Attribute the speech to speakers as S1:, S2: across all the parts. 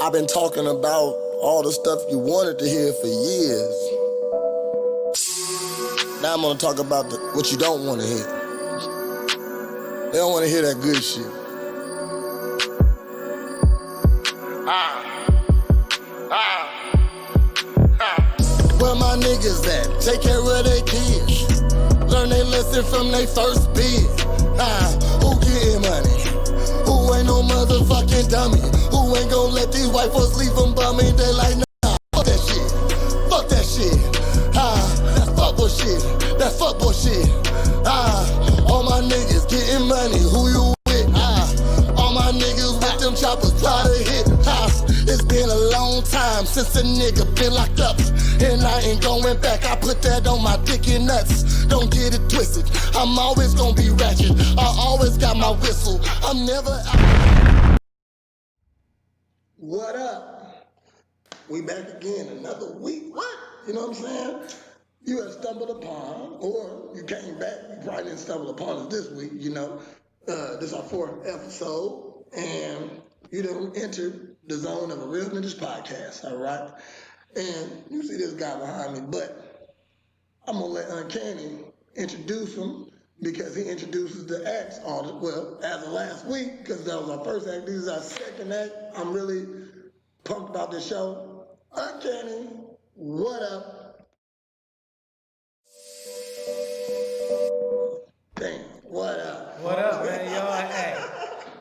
S1: I've been talking about all the stuff you wanted to hear for years. Now I'm gonna talk about what you don't want to hear. They don't want to hear that good shit. Where my niggas at? Take care of their kids. Learn their lesson from their first bid. Who getting money? Who ain't no motherfucking dummy? Who ain't gon' let these white folks leave them bumming? They like, nah, fuck that shit. Fuck that shit. That's fuckboy shit. That fuckboy shit. All my niggas getting money. Who you with? All my niggas with them choppers try to hit. It's been a long time since a nigga been locked up, and I ain't going back. I put that on my dick and nuts. Don't get it twisted. I'm always gonna be ratchet. I always got my whistle. I'm never out. What up? We back again another week. What? You know what I'm saying? You have stumbled upon, or you came back. You probably didn't stumble upon us this week. You know, this is our 4th episode, and you done entered the zone of a real ninjas podcast. All right, and you see this guy behind me, but I'm gonna let Uncanny introduce him because he introduces the acts all the, well, as of last week, because that was our first act. This is our second act. I'm really pumped about this show. Uncanny, what up? Damn, what up?
S2: What up, man? Y'all, hey.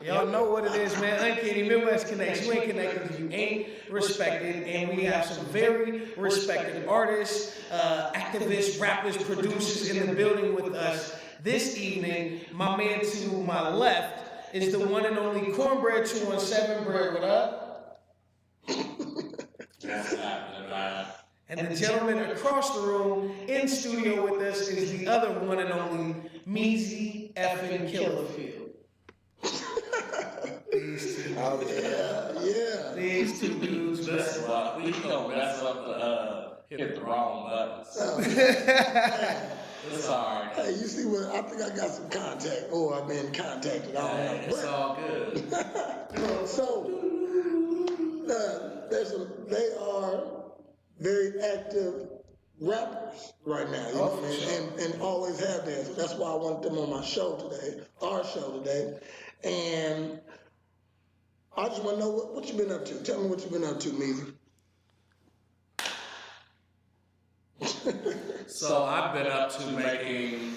S2: Y'all know what it is, man. Uncanny Midwest Connects. You ain't connected because you ain't respected. And we have some very respected artists, activists, rappers, producers in the building with us this evening. My man to my left is the one and only Cornbread 217 Bread. What up?
S3: That's happening, man.
S2: And the gentleman across the room in studio with us is the other one and only Meezy effing Killerfield. These two.
S1: Oh, yeah.
S2: These two dudes, man.
S3: We gonna mess up hit the wrong buttons. It's alright.
S1: Hey, you see what? I think I got some contact, or I've been contacted. I don't know.
S3: It's all good.
S1: So, they are very active rappers right now, you know what I mean? And always have been. So that's why I wanted them on my show today, our show today. And I just want to know what you've been up to. Tell me what you've been up to, Meezy.
S3: So I've been up to making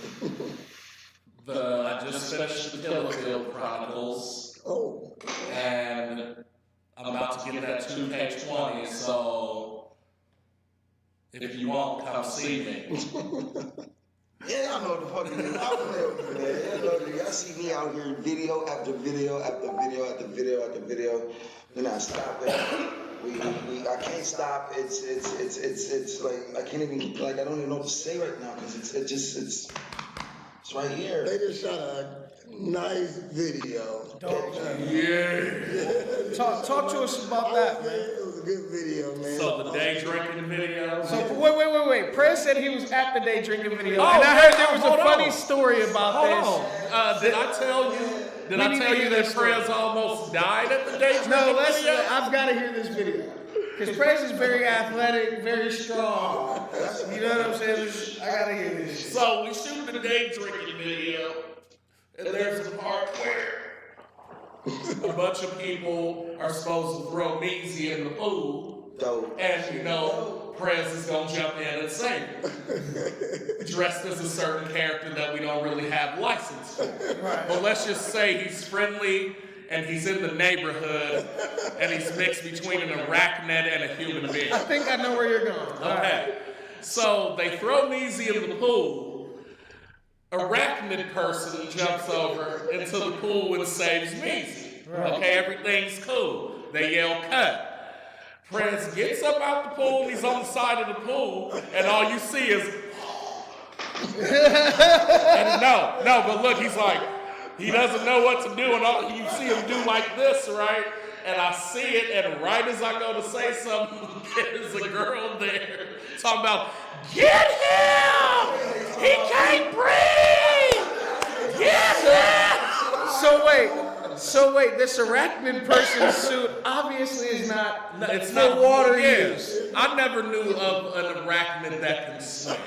S3: I just finished the Killerfield Chronicles.
S1: Oh.
S3: And I'm about to get that 2K20, so if you want, come see me.
S4: Yeah, I know what the fuck it is. I see me out here video after video after video after video after video. Then I stop it. I can't stop. It's like I can't even like I don't even know what to say right now because it's right here.
S1: They just shot a nice video.
S3: Yeah.
S2: Talk to us about that, man.
S1: It was a good video, man.
S3: So the day drinking video.
S2: So wait. Prez said he was at the day drinking video, and I heard there was a funny story about this.
S3: Did I tell you? Did I tell you that Prez almost died at the day drinking video?
S2: I've got to hear this video. Because Prez is very athletic, very strong. You know what I'm saying? I got to hear this shit.
S3: So we shoot the day drinking video, and there's a part where a bunch of people are supposed to throw Meezy in the pool.
S4: Dope.
S3: And you know, Prez is gonna jump in and save him. Dressed as a certain character that we don't really have license for.
S2: Right.
S3: But let's just say he's friendly and he's in the neighborhood and he's mixed between an arachnid and a human being.
S2: I think I know where you're going.
S3: Okay. So they throw Meezy in the pool. Arachnid person jumps over into the pool and saves Meezy.
S2: Right.
S3: Okay, everything's cool. They yell cut. Prez gets up out the pool, he's on the side of the pool, and all you see is and but look, he's like, he doesn't know what to do, and all you see him do like this, right? And I see it, and right as I go to say something, there's a girl there talking about, get him! He can't breathe! Get him!
S2: So wait, this arachnid person's suit obviously is not
S3: It's
S2: for
S3: not
S2: water
S3: yeah.
S2: use.
S3: I never knew of an arachnid that can swim.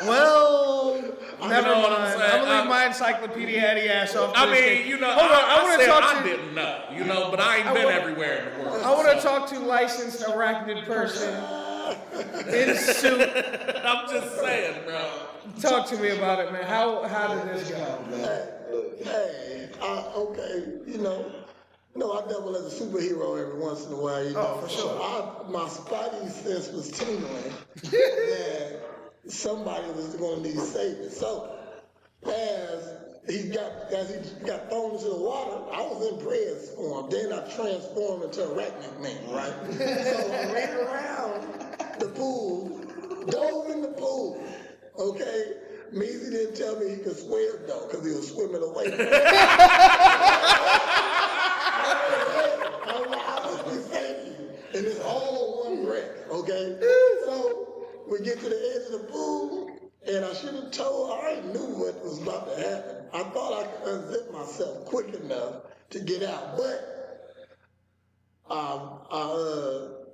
S2: Well, never
S3: know what I'm
S2: mind.
S3: saying?
S2: I'm gonna leave my encyclopedia ass off.
S3: I
S2: this
S3: mean,
S2: thing.
S3: you know,
S2: Hold on, I want to
S3: said
S2: talk
S3: I
S2: to.
S3: didn't know, you know, but I ain't been everywhere in the world.
S2: I want to talk to licensed arachnid person in suit.
S3: I'm just saying, bro.
S2: Talk to me about it, man. How did this go?
S1: Hey, okay, you know, I dabble as a superhero every once in a while, you know.
S2: For sure.
S1: So my spidey sense was tingling that somebody was going to need saving. So as he got thrown into the water, I was in prayer form. Then I transformed into a arachnid man, right? So I ran around the pool, dove in the pool, okay? Measy didn't tell me he could swim though, because he was swimming away from me. I must be saving you. And it's all one breath, okay? So we get to the edge of the pool, and I should have told her, I already knew what was about to happen. I thought I could unzip myself quick enough to get out, but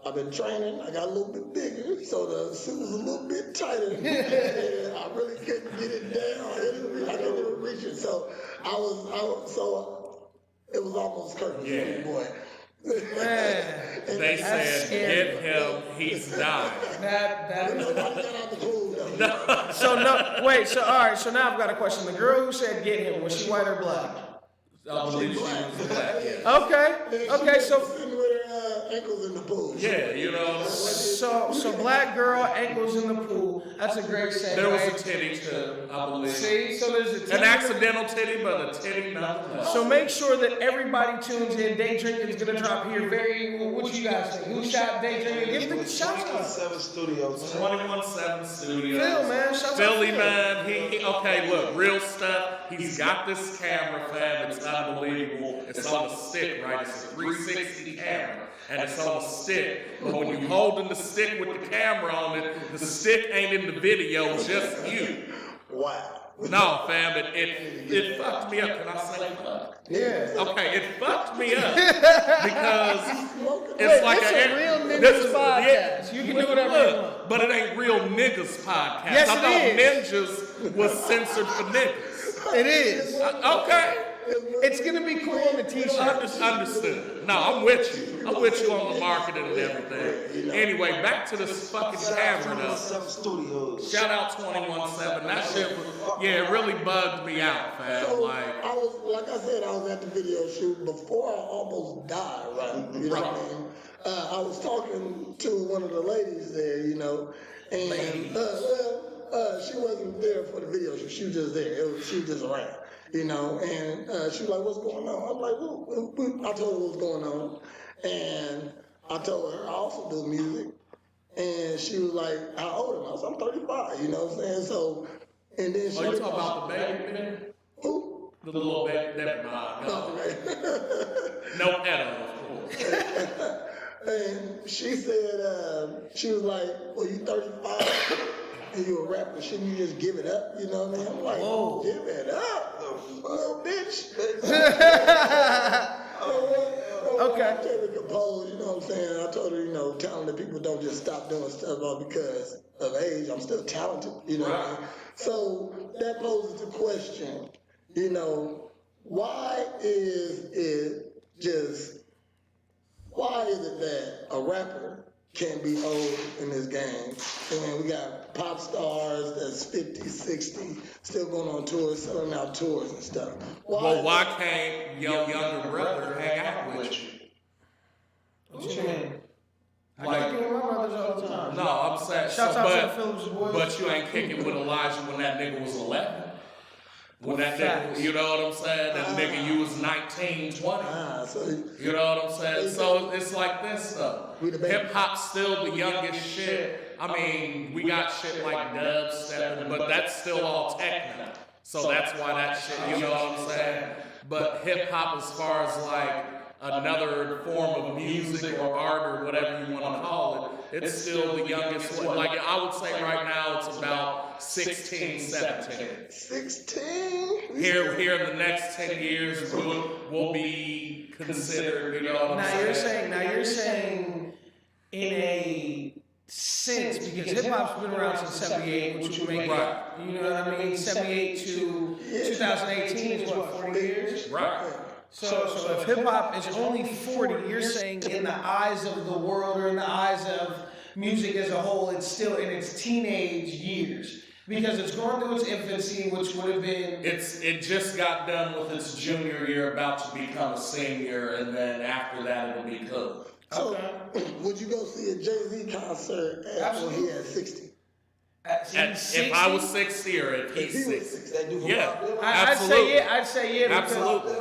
S1: I've been training. I got a little bit bigger, so the suit was a little bit tighter. And I really couldn't get it down. I couldn't even reach it. So it was almost curtain, boy.
S2: Man,
S3: They said, get him, he's dying.
S1: Nobody got out the pool though.
S2: So all right. So now I've got a question. The girl who said get him, was she white or black?
S3: I believe she was black, yeah.
S2: Okay. So
S1: Sitting with her ankles in the pool.
S3: Yeah, you know.
S2: So black girl, ankles in the pool. That's a great segue.
S3: There was a titty too, I believe.
S2: See, so there's a titty.
S3: An accidental titty, but a titty nonetheless.
S2: So make sure that everybody tunes in. Day Drinkin's gonna drop here very. What you guys think? Who shot Day Drinkin? Give the shout out.
S4: 7 Studios.
S3: 21/7 Studios.
S2: Phil, man, shout out
S3: Philly,
S2: to Phil.
S3: man. He okay. Look, real stuff. He's got this camera, fam. It's unbelievable. It's on the stick, right? It's a 360 camera. And it's on the stick. But when you're holding the stick with the camera on it, the stick ain't in the video, just you.
S1: Wow.
S3: No, fam, it fucked me up. Can I say fuck?
S2: Yeah.
S3: Okay, it fucked me up because it's like
S2: this
S3: a
S2: a real niggas
S3: this is-
S2: podcast. You can do whatever you
S3: look,
S2: want.
S3: but it ain't real niggas podcast.
S2: Yes,
S3: I
S2: it
S3: thought ninjas was censored for niggas.
S2: It is.
S3: Okay.
S2: It's gonna be cool on the t-shirt.
S3: Understood. No, I'm with you. I'm with you on the marketing and everything. Anyway, back to this fucking camera though.
S4: 7 Studios.
S3: Shout out 21/7. That shit was, yeah, it really bugged me out, fam.
S1: So
S3: Like,
S1: I was, like I said, I was at the video shoot before I almost died, right? You know what I mean? I was talking to one of the ladies there, you know, and she wasn't there for the video shoot. She was just there. She was just around, you know. And she was like, "What's going on?" I'm like, well, I told her what's going on, and I told her I also do music. And she was like, "How old am I?" I was, "I'm 35." You know what I'm saying? So, and then she.
S3: oh, you talking about the baby, man?
S1: Who?
S3: The little baby, never mind. No, no pedo, of course.
S1: And she said, she was like, "Well, you 35 and you a rapper, shouldn't you just give it up?" You know what I mean? I'm like,
S2: Whoa.
S1: "Give it up, little bitch."
S2: Okay.
S1: I kept it composed, you know what I'm saying? I told her, you know, talented people don't just stop doing stuff all because of age. I'm still talented, you know what I mean? So that poses the question, you know, why is it that a rapper can't be old in this game? And we got pop stars that's 50, 60, still going on tours, selling out tours and stuff.
S3: Why can't your younger brother hang out with you?
S2: What you mean? I
S3: Like,
S2: kick it with my brothers all the time.
S3: no, I'm saying,
S2: Shouts out to the Phillips boys.
S3: but you ain't kicking with Elijah when that nigga was 11. When that nigga, you know what I'm saying? That nigga, you was 19, 20.
S1: So
S3: You know what I'm saying? So it's like this though.
S1: We the baby.
S3: Hip hop's still the youngest shit. I mean, we got shit like dubstep, but that's still all techno. So that's why that shit, you know what I'm saying? But hip hop, as far as like another form of music or art or whatever you want to call it, it's still the youngest one. Like I would say right now it's about 16, 17.
S4: 16?
S3: Here in the next 10 years will be considered, you know what I'm saying?
S2: Now you're saying in a sense, because hip hop's been around since '78, which would make you know what I mean? '78 to 2018 is what, 40 years?
S3: Right.
S2: So if hip hop is only 40, you're saying in the eyes of the world or in the eyes of music as a whole, it's still in its teenage years. Because it's going through its infancy, which would have been...
S3: It just got done with its junior year, about to become a senior, and then after that it'll be cool.
S1: So, would you go see a Jay-Z concert when he had 60?
S3: If I was 60 or if he's 60. Yeah, absolutely.
S2: I'd say yeah.
S3: Absolutely.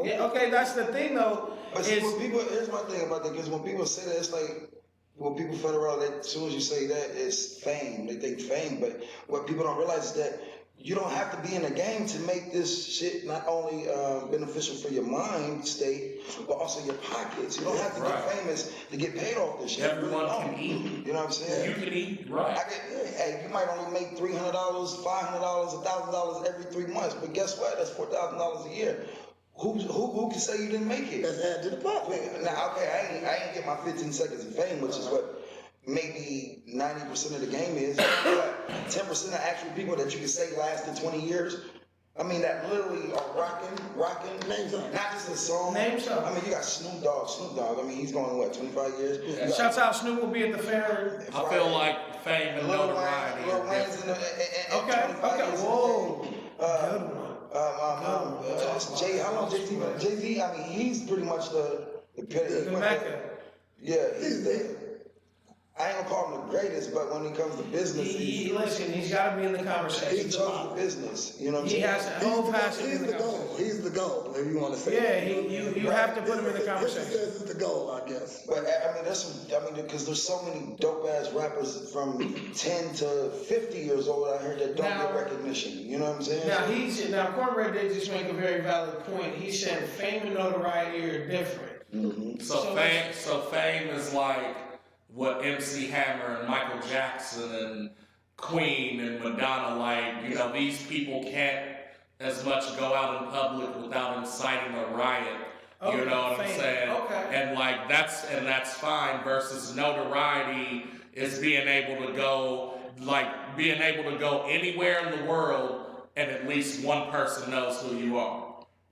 S2: Yeah, okay, that's the thing though.
S4: But see, here's my thing about that, because when people say that, it's like, when people federal around that, as soon as you say that, it's fame. They think fame, but what people don't realize is that you don't have to be in a game to make this shit not only beneficial for your mind state, but also your pockets. You don't have to get famous to get paid off this shit.
S3: Everyone can eat.
S4: You know what I'm saying?
S3: You can eat, right.
S4: Hey, you might only make $300, $500, $1,000 every 3 months, but guess what? That's $4,000 a year. Who can say you didn't make it?
S1: Let's add to the pot.
S4: Now, okay, I ain't get my 15 seconds of fame, which is what maybe 90% of the game is. But 10% of actual people that you can say lasted 20 years. I mean, that literally are rocking.
S1: Name some.
S4: Not just a song.
S2: Name some.
S4: I mean, you got Snoop Dogg. I mean, he's going, what, 25 years?
S2: Yeah. Shouts out, Snoop will be at the fair.
S3: I feel like fame and notoriety.
S4: Lil Wayne's in 25 years.
S2: Whoa. Good one.
S4: How long Jay-Z? I mean, he's pretty much the
S2: Mecca.
S4: Yeah, he's the. I ain't gonna call him the greatest, but when it comes to business,
S2: listen, he's got to be in the conversation.
S4: He chose the business, you know what I'm saying?
S2: He has a whole passion in the
S1: goal. He's the goal, if you want to say.
S2: Yeah, you have to put him in the conversation.
S1: This is the goal, I guess.
S4: But I mean, because there's so many dope ass rappers from 10 to 50 years old out here that don't get recognition. You know what I'm saying?
S2: Now Cornbread did just make a very valid point. He said fame and notoriety are different.
S4: Mm-hmm.
S3: So fame is like what MC Hammer and Michael Jackson and Queen and Madonna, like, you know, these people can't as much go out in public without inciting a riot. You know what I'm saying?
S2: Okay.
S3: And like that's fine, versus notoriety is being able to go anywhere in the world and at least one person knows who you are.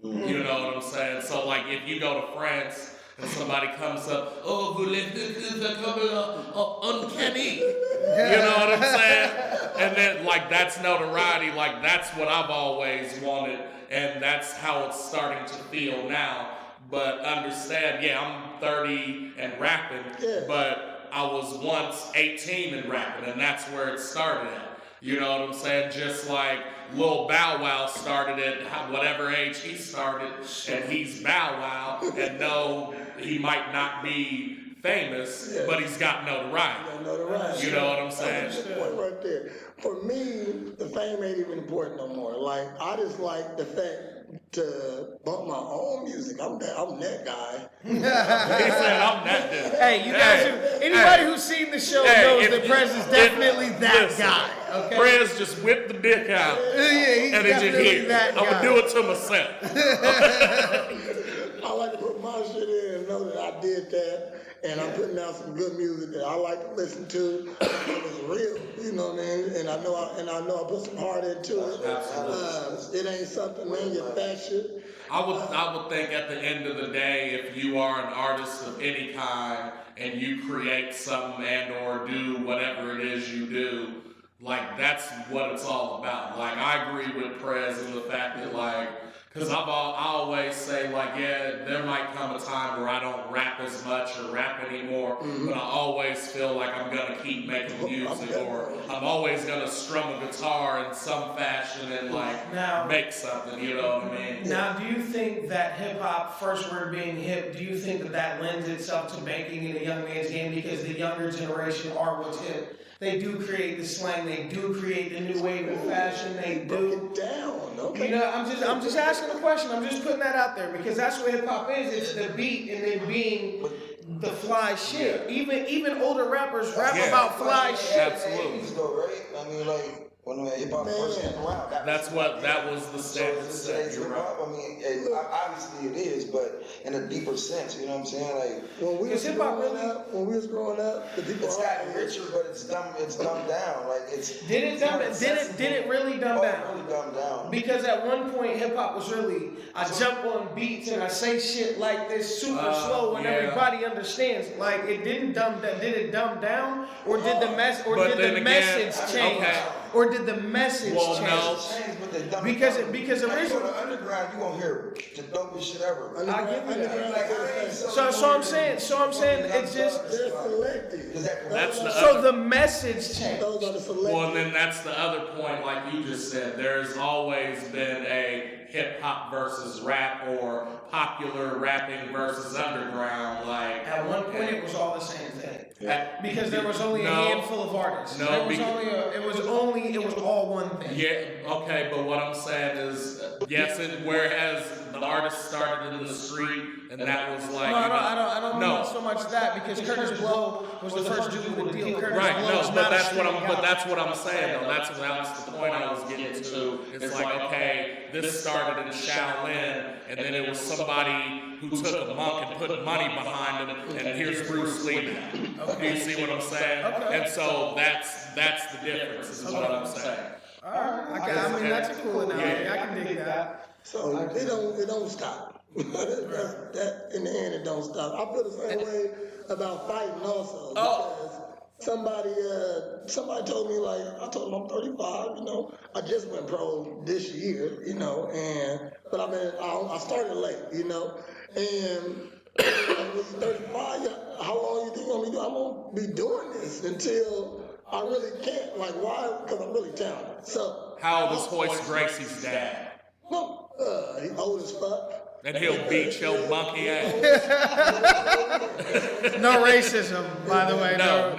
S3: Mm-hmm. You know what I'm saying? So like if you go to France and somebody comes up, oh, uncanny. You know what I'm saying? And then, like, that's notoriety. Like, that's what I've always wanted. And that's how it's starting to feel now. But understand, I'm 30 and rapping, but I was once 18 and rapping, and that's where it started at. You know what I'm saying? Just like Lil Bow Wow started at whatever age he started, and he's Bow Wow, and no, he might not be famous, but he's got notoriety. You know what I'm saying?
S1: That's the point right there. For me, the fame ain't even important no more. Like, I just like the fact to bump my own music. I'm that guy.
S3: He said I'm that dude.
S2: Hey, you guys, anybody who's seen the show knows that Prez is definitely that guy. Okay?
S3: Prez just whipped the dick out.
S2: He's
S3: and
S2: definitely that guy.
S3: I'm gonna do it to myself.
S1: I like to put my shit in and know that I did that. And I'm putting out some good music that I like to listen to. It's real, you know what I mean? And I know I put some heart into it.
S3: Absolutely.
S1: It ain't something, man, you fat shit.
S3: I would think at the end of the day, if you are an artist of any kind and you create something and or do whatever it is you do, like that's what it's all about. Like I agree with Prez in the fact that like, because I always say, like, yeah, there might come a time where I don't rap as much or rap anymore, but I always feel like I'm going to keep making music, or I'm always going to strum a guitar in some fashion and, like, make something, you know what I mean?
S2: Now, do you think that hip-hop, first word being hip, do you think that lends itself to making it a young man's game because the younger generation are what's hip? They do create the slang. They do create the new wave of fashion. They do.
S1: Break it down, okay.
S2: You know, I'm just asking a question. I'm just putting that out there because that's what hip hop is. It's the beat and then being the fly shit. Even older rappers rap about fly shit.
S3: Absolutely.
S4: Right? I mean, like. When hip hop first came around,
S3: that was the standard set.
S4: Hip hop. I mean, obviously it is, but in a deeper sense, you know what I'm saying? Like
S1: when we was growing up, the people
S4: it's gotten richer, but it's dumbed down. Like it's
S2: Did it really dumb down?
S4: Really dumbed down.
S2: Because at one point hip hop was really I jump on beats and I say shit like this super slow and everybody understands. Like it didn't dumb down. Did it dumb down, or did the message change?
S3: Okay.
S2: Or did the message change?
S3: No.
S2: Because
S4: originally
S2: originally.
S4: underground, you gonna hear the dopest shit ever.
S2: I give you that.
S4: Like,
S2: So I'm saying it's just.
S1: they're selective.
S3: That's the
S2: So the message changed.
S1: Those are the selective.
S3: Well, and then that's the other point, like you just said. There's always been a hip hop versus rap, or popular rapping versus underground. Like
S2: At one point, it was all the same thing. Because there was only a
S3: No.
S2: handful of artists.
S3: No,
S2: it was all one thing.
S3: Yeah, okay, but what I'm saying is, yes, whereas the artist started in the street, and that was like,
S2: No, I don't
S3: no.
S2: mean so much that because Curtis Blow was the first dude with a deal. Curtis
S3: Right,
S2: Blow
S3: no,
S2: is
S3: but
S2: not a
S3: that's what
S2: street guy.
S3: I'm saying though. That's the point I was getting to. It's like, okay, this started in Shaolin, and then it was somebody who took a monk and put money behind him, and here's Bruce Lee now. Do you see what I'm saying?
S2: Okay.
S3: And so that's the difference, is what I'm saying.
S2: All right, I mean that's a cool analogy. I can dig that.
S1: So it don't stop. that in the end it don't stop. I feel the same way about fighting also. Because somebody told me, like, I told them I'm 35, you know. I just went pro this year, you know, but I started late, you know. And when you're 35, how long you think I'm gonna be doing? I'm gonna be doing this until I really can't. Like, why? Because I'm really talented. So
S3: How old is Hoist Gracie's dad?
S1: no, he old as fuck.
S3: And he'll beat your monkey ass.
S2: No racism, by the way.
S3: No.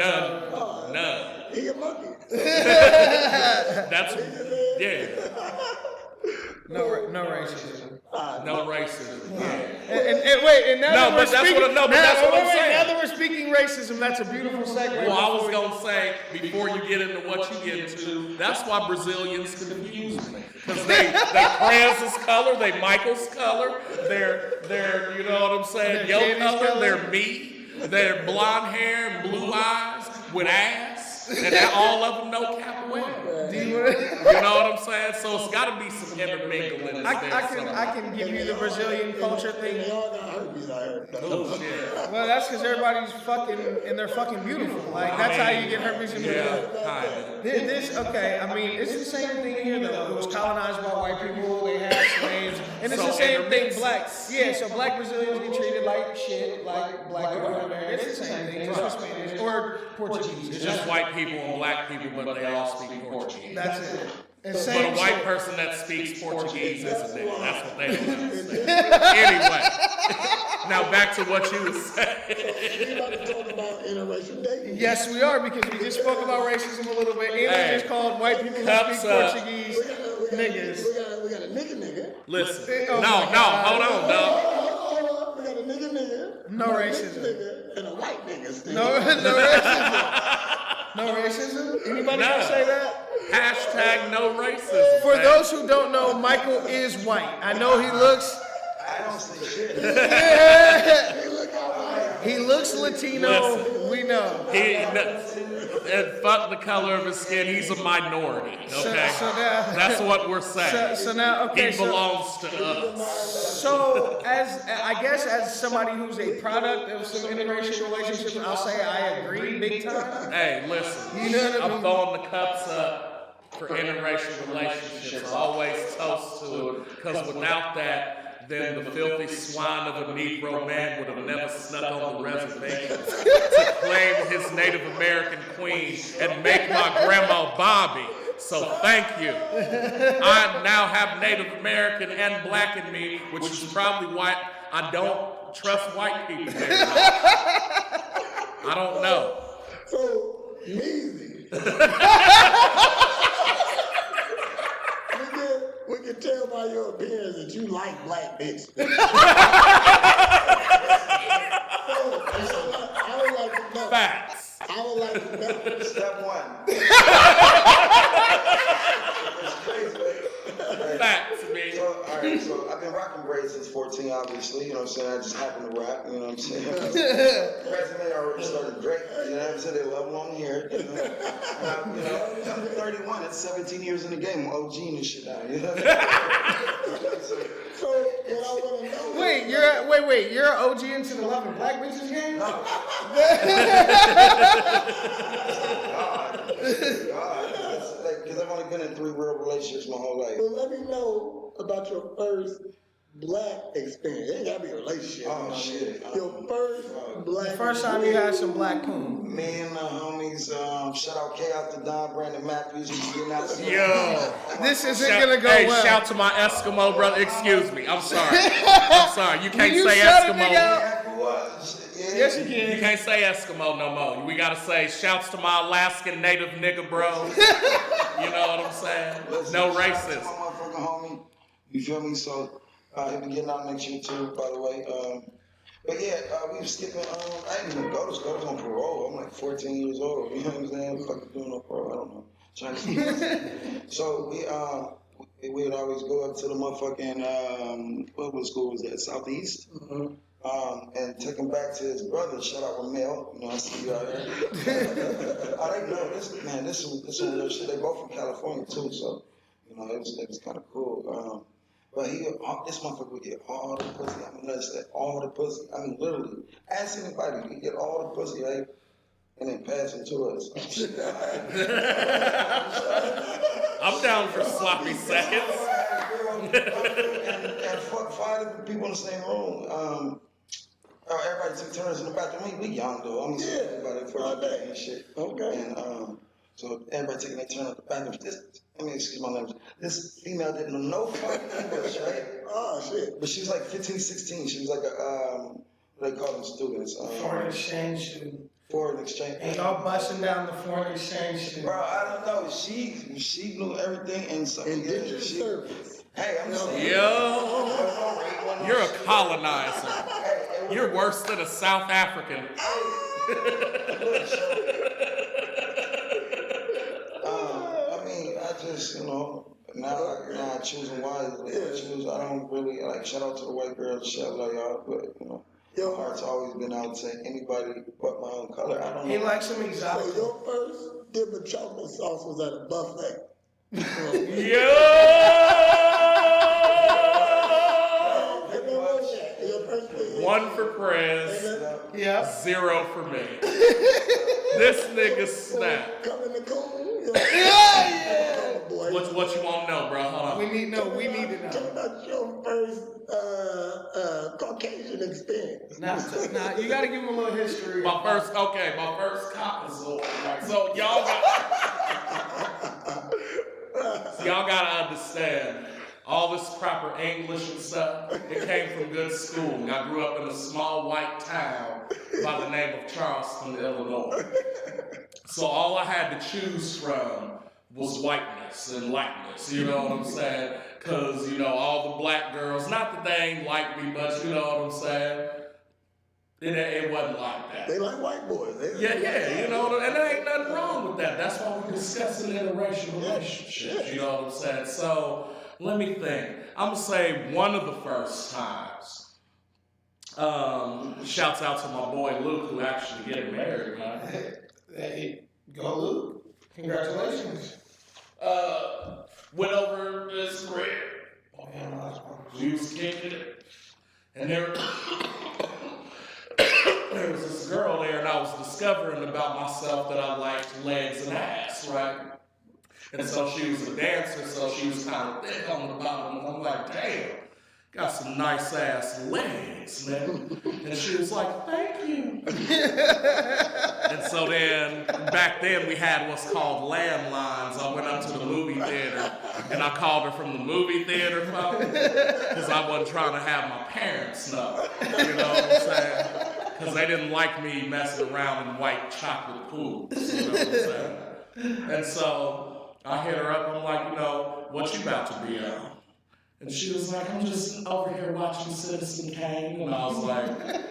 S1: He a monkey.
S3: That's yeah.
S2: No racism.
S3: No racism. Yeah.
S2: And wait, and now
S3: No, but that's what I'm saying.
S2: Now that we're speaking racism, that's a beautiful segue.
S3: Well, I was gonna say, before you get into what you get into, that's why Brazilians confuse me. Because they Kranz's color, they Michael's color, they're you know what I'm saying, your color, they're me, they're blonde hair and blue eyes with ass, and all of them know capoeira. You know what I'm saying? So it's got to be some intermingling.
S2: I can give you the Brazilian culture thing.
S1: They all got herpes, I heard.
S3: Oh shit.
S2: Well, that's because everybody's fucking and they're fucking beautiful. Like that's how you get herpes in Brazil.
S3: Kinda.
S2: Okay. I mean, it's the same thing here though. It was colonized by white people. They had slaves, and it's the same thing. Black. Yeah. So black Brazilians get treated like shit, like black people over there. It's the same thing. It's just Spanish or Portuguese.
S3: It's just white people and black people, but they all speak Portuguese.
S2: That's it.
S3: But a white person that speaks Portuguese isn't it? That's what they don't understand. Anyway, now back to what you were saying.
S1: We're about to talk about interracial dating.
S2: Yes, we are, because we just spoke about racism a little bit, and we just called white people who
S3: Cups
S2: speak
S3: up.
S2: Portuguese
S1: We
S2: niggas.
S1: got a nigga.
S3: Listen,
S2: Oh
S3: no,
S2: my God.
S3: hold on, dog.
S1: Hold up, we got a nigga.
S2: No
S1: we got a
S2: racism.
S1: nigga and a white nigga. Still.
S2: No racism. No racism? Anybody
S3: No.
S2: gonna say that?
S3: Hashtag no racism.
S2: For
S3: man.
S2: those who don't know, Michael is white. I know he looks.
S4: I don't say shit.
S2: He looks Latino.
S3: Listen.
S2: We know.
S3: And fuck the color of his skin, he's a minority. Okay,
S2: So now,
S3: that's what we're saying.
S2: so now, okay.
S3: He belongs to us.
S2: So I guess as somebody who's a product of some interracial relationships, I'll say I agree big time.
S3: Hey, listen,
S2: You know what I mean?
S3: I'm throwing the cups up for interracial relationships. Always toast to it, because without that, then the filthy swine of a Negro man would have never snuck on the reservation to claim his Native American queen and make my grandma Bobby. So thank you. I now have Native American and black in me, which is probably why I don't trust white people anymore. I don't know.
S1: So, Measy, We can tell by your appearance that you like black bitches. I would like to know.
S3: Facts.
S1: I would like to know.
S4: Step one. It's crazy, man.
S3: Facts, man.
S4: So, all right, so I've been rocking braids since 14, obviously. You know what I'm saying? I just happen to rap, you know what I'm saying? Resume already started great. You know what I'm saying? They love long hair. You know? I'm 31. It's 17 years in the game. I'm OG and this shit now. You know what I'm saying?
S1: So what I want to know.
S2: Wait, you're an OG into the Loving Black Bitches game?
S4: No. God. Because I've only been in 3 real relationships my whole life.
S1: Well, let me know about your first black experience. It ain't gotta be a relationship.
S4: Oh, shit.
S1: Your first black.
S2: The first time you had some black poon.
S4: Me and the homies, shout out Chaos to Don, Brandon Matthews, who's getting out.
S3: Yo.
S2: This isn't gonna go
S3: hey,
S2: well.
S3: shout to my Eskimo brother. Excuse me. I'm sorry. I'm sorry. You can't
S2: you
S3: say
S2: shut a
S3: Eskimo.
S2: nigga out?
S1: Yes, you
S3: You
S1: can.
S3: can't say Eskimo no more. We gotta say shouts to my Alaskan native nigga bros. You know what I'm saying?
S4: Listen,
S3: No
S4: shout out to
S3: racist.
S4: my motherfucking homie. You feel me? So, he'll be getting out next year too, by the way. But yeah, we were skipping, I didn't even go to school. I was on parole. I'm like 14 years old. You know what I'm saying? Fucking doing no parole. I don't know. Trying to So we would always go up to the motherfucking, what school was that? Southeast?
S1: Mm-hmm.
S4: And take him back to his brother. Shout out Ramel. You know, I see you out here. I didn't know this, man. This is real shit. They both from California too, so you know, it was kind of cool. But this motherfucker would get all the pussy. I mean, let's say all the pussy. I mean, literally, ask anybody. He get all the pussy, right? And then pass it to us.
S3: I'm down for sloppy seconds.
S4: and fuck 5 different people in the same room. Everybody took turns in the bathroom. We young though. I'm just everybody for our day and shit.
S1: Okay.
S4: And so everybody taking their turn at the bathroom. Excuse my language. This female didn't know no fucking English, right?
S1: Oh shit.
S4: But she was like 15, 16. She was like a what they call them students.
S2: Foreign exchange student.
S4: Foreign exchange.
S2: And y'all busting down the foreign exchange student.
S4: Bro, I don't know. She knew everything and so
S1: Indentured service.
S4: Hey, I'm just saying.
S3: Yo, you're a colonizer. You're worse than a South African.
S4: I mean, I just, you know, now I choosing wisely. I don't really, like, shout out to the white girls, shit, I love y'all, but, you know, my heart's always been out to anybody but my own color. I don't know.
S2: He likes some exotic.
S1: So your first dip of chocolate sauce was at a buffet.
S3: Yo! One for Prez,
S2: Yeah.
S3: 0 for me. This nigga snap.
S1: Come in the cool.
S2: Yeah.
S1: Boy.
S3: What you want to know, bro? Hold on.
S2: We need to know.
S1: Talk about your first Caucasian experience.
S2: Nah, you gotta give him a little history.
S3: My first cop is over. So y'all gotta understand. All this proper English and stuff, it came from good schooling. I grew up in a small white town by the name of Charleston, Illinois. So all I had to choose from was whiteness and lightness, you know what I'm saying? Because, you know, all the black girls, not that they ain't like me, but you know what I'm saying? It wasn't like that.
S1: They like white boys.
S3: Yeah, you know, and there ain't nothing wrong with that. That's why we're discussing interracial relationships, you know what I'm saying? So, let me think. I'm gonna say one of the first times. Shouts out to my boy Luke, who actually getting married, man.
S2: Hey, go Luke. Congratulations.
S3: Went over this crib. We was kicking it, and there was this girl there, and I was discovering about myself that I liked legs and ass, right? And so she was a dancer, so she was kind of thick on the bottom. And I'm like, damn, got some nice ass legs, man. And she was like, thank you. And so then, back then we had what's called landlines. I went up to the movie theater and I called her from the movie theater phone because I wasn't trying to have my parents know. You know what I'm saying? Because they didn't like me messing around in white chocolate pools. You know what I'm saying? And so I hit her up. I'm like, you know, what you about to be on? And she was like, I'm just over here watching Citizen Kane. And I was like,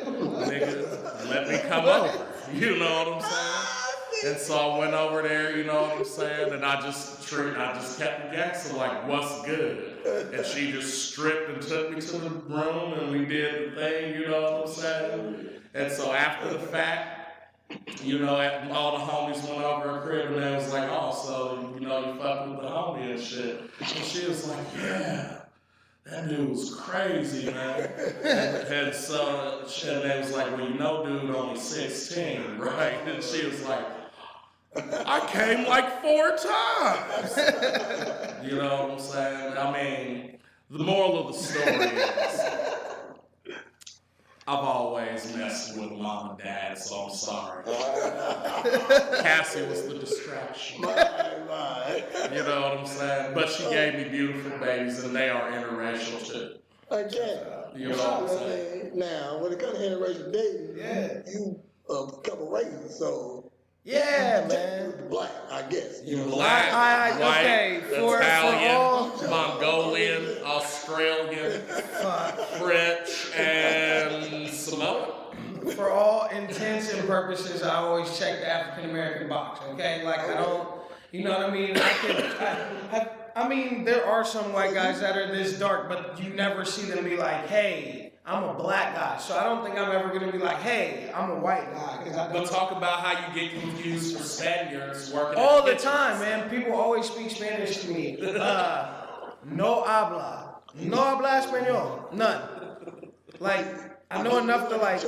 S3: nigga, let me come over. You know what I'm saying? And so I went over there, you know what I'm saying? And I just kept guessing, like, what's good? And she just stripped and took me to the room and we did the thing, you know what I'm saying? And so after the fact, you know, all the homies went over her crib and they was like, oh, so, you know, you fucked with the homie and shit. And she was like, yeah. That dude was crazy, man. And so, and they was like, well, you know, dude, only 16, right? And she was like, I came like 4 times. You know what I'm saying? I mean, the moral of the story is, I've always messed with mom and dad, so I'm sorry. Cassie was the distraction. You know what I'm saying? But she gave me beautiful babies, and they are interracial too.
S1: Again,
S3: you know what I'm saying?
S1: Now, when it comes to interracial dating, you a couple races, so
S2: Yeah, man.
S1: black, I guess.
S3: You black, white,
S2: okay,
S3: Italian, Mongolian, Australian, French, and Samoan.
S2: For all intents and purposes, I always check the African American box. Okay, like I don't, you know what I mean? I mean, there are some white guys that are this dark, but you never see them be like, hey, I'm a black guy. So I don't think I'm ever gonna be like, hey, I'm a white guy.
S3: But talk about how you get confused for Spaniards working
S2: all
S3: at
S2: the
S3: kitchens.
S2: time, man. People always speak Spanish to me. No habla español. None. Like, I know enough to like,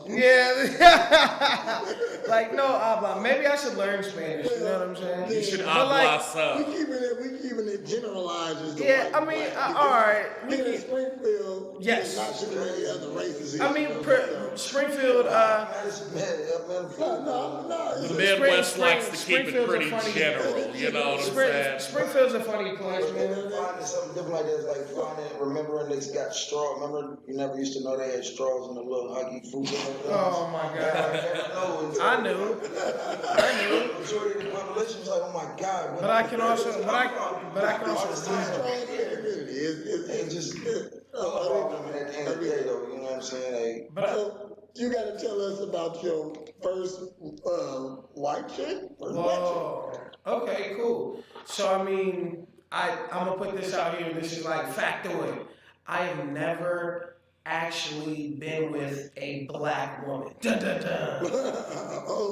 S2: yeah. Like, no habla. Maybe I should learn Spanish, you know what I'm saying?
S3: You should
S2: But
S3: habla
S2: like,
S3: some.
S1: We keeping it generalized as the
S2: yeah,
S1: white
S2: I mean,
S1: black.
S2: all right.
S1: Here in Springfield,
S2: Yes.
S1: not sure many other races.
S2: I mean, Springfield,
S3: The Midwest likes to keep it
S2: Springfield's a
S3: pretty
S2: funny-
S3: general, you know what I'm saying?
S2: Springfield's a funny place, man.
S4: Finding something different like that, like remembering they got straw. Remember, you never used to know they had straws in the little Huggy fruit.
S2: Oh my God. I knew.
S4: I'm sure the population was like, oh my God.
S2: But I can also,
S4: It's just a problem at the end of the day, though. You know what I'm saying? Like,
S1: So you got to tell us about your first white chick.
S2: Whoa. Okay, cool. So I mean, I'm gonna put this out here. This is like factoid. I have never actually been with a black woman. Dun, dun, dun.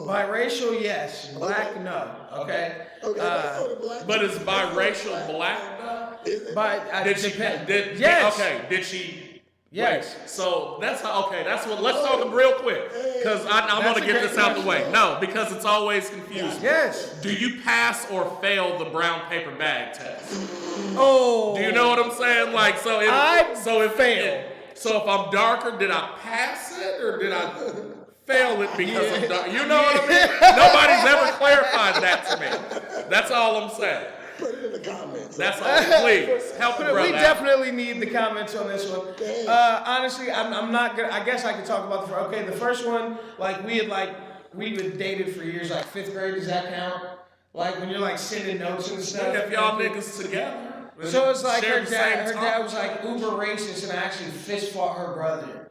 S2: Biracial, yes. Black, no. Okay.
S3: But is biracial black?
S2: Did she? Yes.
S3: Okay. Did she?
S2: Yes.
S3: Wait, so that's how. Okay, that's what. Let's talk real quick because I want to get this out the way. No, because it's always confusing.
S2: Yes.
S3: Do you pass or fail the brown paper bag test?
S2: Oh.
S3: Do you know what I'm saying? Like, so if
S2: fail.
S3: So if I'm darker, did I pass it or did I fail it because I'm dark? You know what I mean? Nobody's ever clarified that to me. That's all I'm saying.
S1: Put it in the comments.
S3: That's all. Please help a brother
S2: We
S3: out.
S2: definitely need the comments on this one. Honestly, I'm not gonna. I guess I could talk about the first one. Like we had dated for years, like 5th grade. Does that count? Like when you're like sending notes and stuff.
S3: If y'all niggas together.
S2: So it's like
S3: share
S2: her
S3: the
S2: dad.
S3: same
S2: Her dad
S3: talk.
S2: was like uber racist and I actually fist fought her brother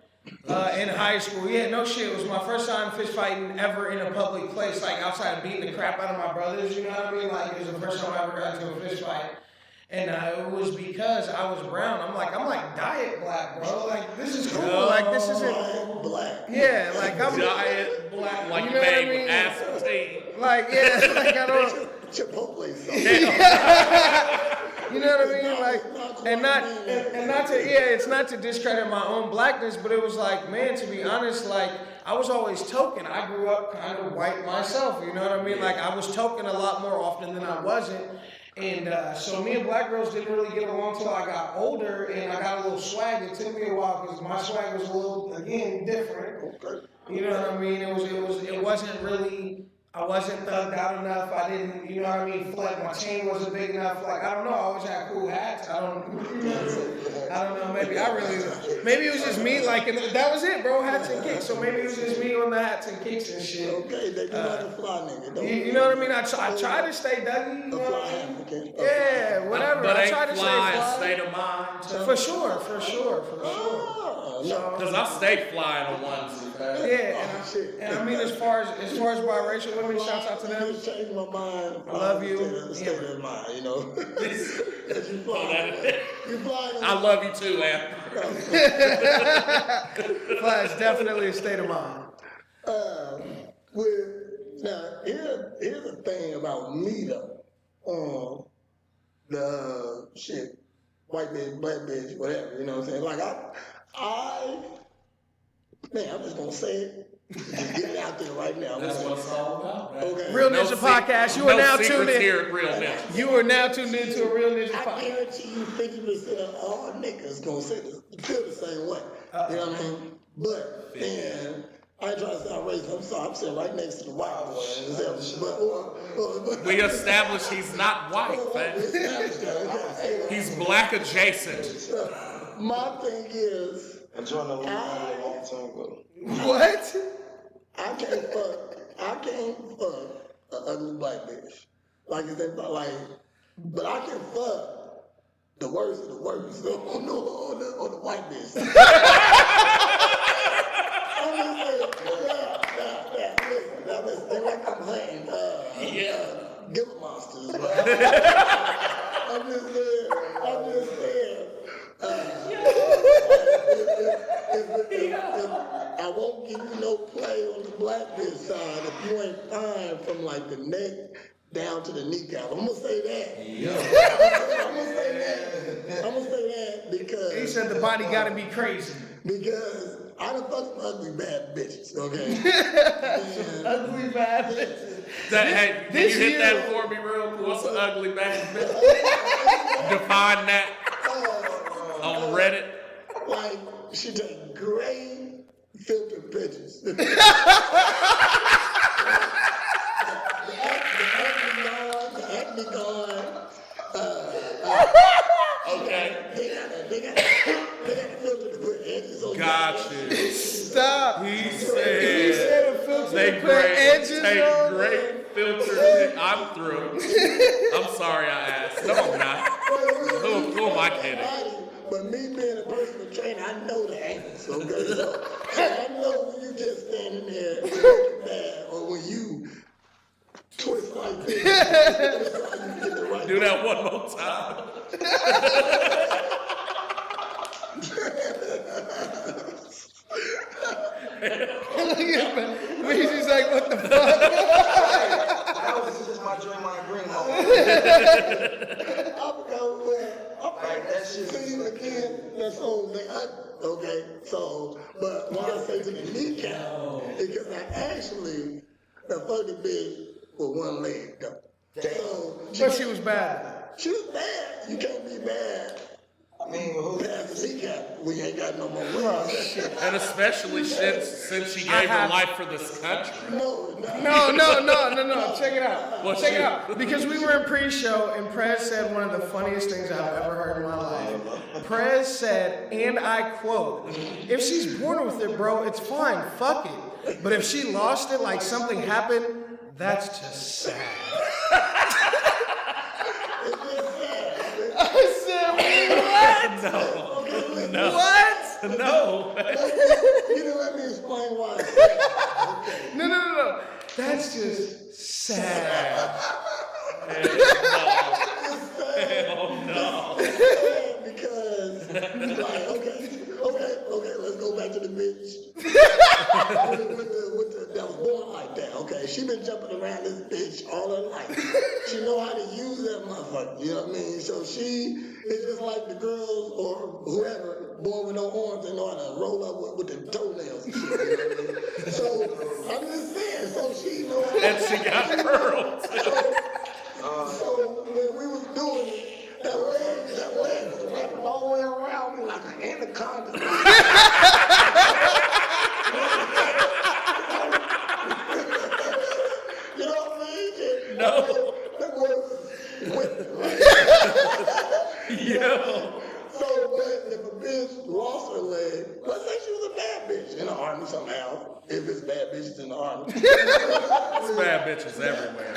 S2: in high school. Yeah, no shit. It was my first time fist fighting ever in a public place, like outside of beating the crap out of my brothers. You know what I mean? Like it was the first time I ever got into a fist fight. And it was because I was brown. I'm like diet black, bro. Like this is cool. Like this isn't
S1: black.
S2: Yeah, like I'm
S3: Diet black, like
S2: You
S3: you
S2: know what I
S3: made with
S2: mean?
S3: aspartame.
S2: like yeah, like I don't.
S1: Chipotle sauce.
S2: You know what I mean? Like, and not to it's not to discredit my own blackness, but it was like, man, to be honest, like I was always token. I grew up kind of white myself. You know what I mean? Like I was token a lot more often than I wasn't. And so me and black girls didn't really get along until I got older, and I got a little swag. It took me a while because my swag was a little, again, different. You know what I mean? It wasn't really. I wasn't thugged out enough. I didn't, you know what I mean, feel like my chain wasn't big enough. Like, I don't know. I always had cool hats. I don't know. Maybe it was just me. Like, and that was it, bro. Hats and kicks. So maybe it was just me on the hats and kicks and shit.
S1: Okay, they do like a fly nigga.
S2: You know what I mean? I try to stay Dougie. You know what I mean? Yeah, whatever.
S3: But
S2: I try to
S3: fly
S2: stay
S3: and
S2: fly.
S3: state of mind.
S2: For sure.
S3: Because I stay flying on onesie.
S2: Yeah, and I mean, as far as biracial women, shouts out to them.
S1: Change my mind.
S2: I love you.
S1: State of mind, you know. You fly.
S3: I love you too, man.
S2: Fly is definitely a state of mind.
S1: Now, here's the thing about me though. The shit, white bitch, black bitch, whatever. You know what I'm saying? Like I'm just gonna say it. Just get it out there right now.
S3: That's what it's all about. Man.
S1: Okay.
S2: Real Ninja Podcast. You are now tuned in.
S3: Here at Real Ninja.
S2: You are now tuned into a Real Ninja
S1: I
S2: Podcast.
S1: guarantee you 50% of all niggas gonna feel the same way. You know what I mean? But then I ain't trying to sound racist. I'm sorry. I'm sitting right next to the white boy.
S3: We established he's not white, man. He's black adjacent.
S1: My thing is,
S4: I joined the league a long time ago.
S2: What?
S1: I can't fuck an ugly black bitch. Like but I can fuck the worst of the worst on the white bitch. Listen, they like I'm hunting Gila monsters, right? I'm just saying. I won't give you no play on the black bitch side if you ain't fine from like the neck down to the kneecap. I'm gonna say that. I'm gonna say that because
S2: He said the body gotta be crazy.
S1: Because I done fucked some ugly bad bitches, okay?
S2: Ugly bad bitches.
S3: Hey, can you hit that for me real quick? What's an ugly bad bitch? Define that on Reddit.
S1: Like, she take great filter pictures. The acne gone.
S3: Okay.
S1: They got a filter to put edges on.
S3: Got you.
S2: Stop.
S3: He
S2: He
S3: said
S2: said a filter
S3: they
S2: to put edges
S3: take
S2: on.
S3: great filter. I'm through. I'm sorry I asked. No, I'm not. Who am I kidding?
S1: But me being a personal trainer, I know the angles, okay? So I know when you just standing there looking bad, or when you twist like this, that's how you get the right.
S3: Do that one more time.
S2: He's like, what the fuck?
S4: That was just my Draymond Green moment. Like that shit.
S1: See, again, that's whole thing. Okay, so, but why I say to the kneecap, because I actually fucked a bitch with one leg, though. So,
S2: But she was bad.
S1: she was bad. You can't be bad.
S4: I mean, who?
S1: Past the kneecap, we ain't got no more legs.
S3: And especially since she gave her life for this country.
S1: No.
S2: No. Check it out.
S3: What's
S2: Check it
S3: she-
S2: out. Because we were in pre-show and Prez said one of the funniest things I've ever heard in my life. Prez said, and I quote, if she's born with it, bro, it's fine. Fuck it. But if she lost it, like something happened, that's just sad. I said, what?
S3: No.
S2: What?
S3: No.
S1: You didn't let me explain why.
S2: No. That's just sad.
S3: Hell no.
S1: Because, like, okay, let's go back to the bitch. That was born like that, okay? She been jumping around this bitch all her life. She know how to use that motherfucker, you know what I mean? So she is just like the girls or whoever, born with no arms, they know how to roll up with the toenails and shit, you know what I mean? So, I'm just saying, so she know how to...
S3: And she got curls.
S1: So when we was doing it, that leg was wrapping all the way around me like an anaconda. You know
S2: Yo.
S1: So, but if a bitch lost her leg, let's say she was a bad bitch in the army somehow. If it's bad bitches in the army.
S3: It's bad bitches everywhere.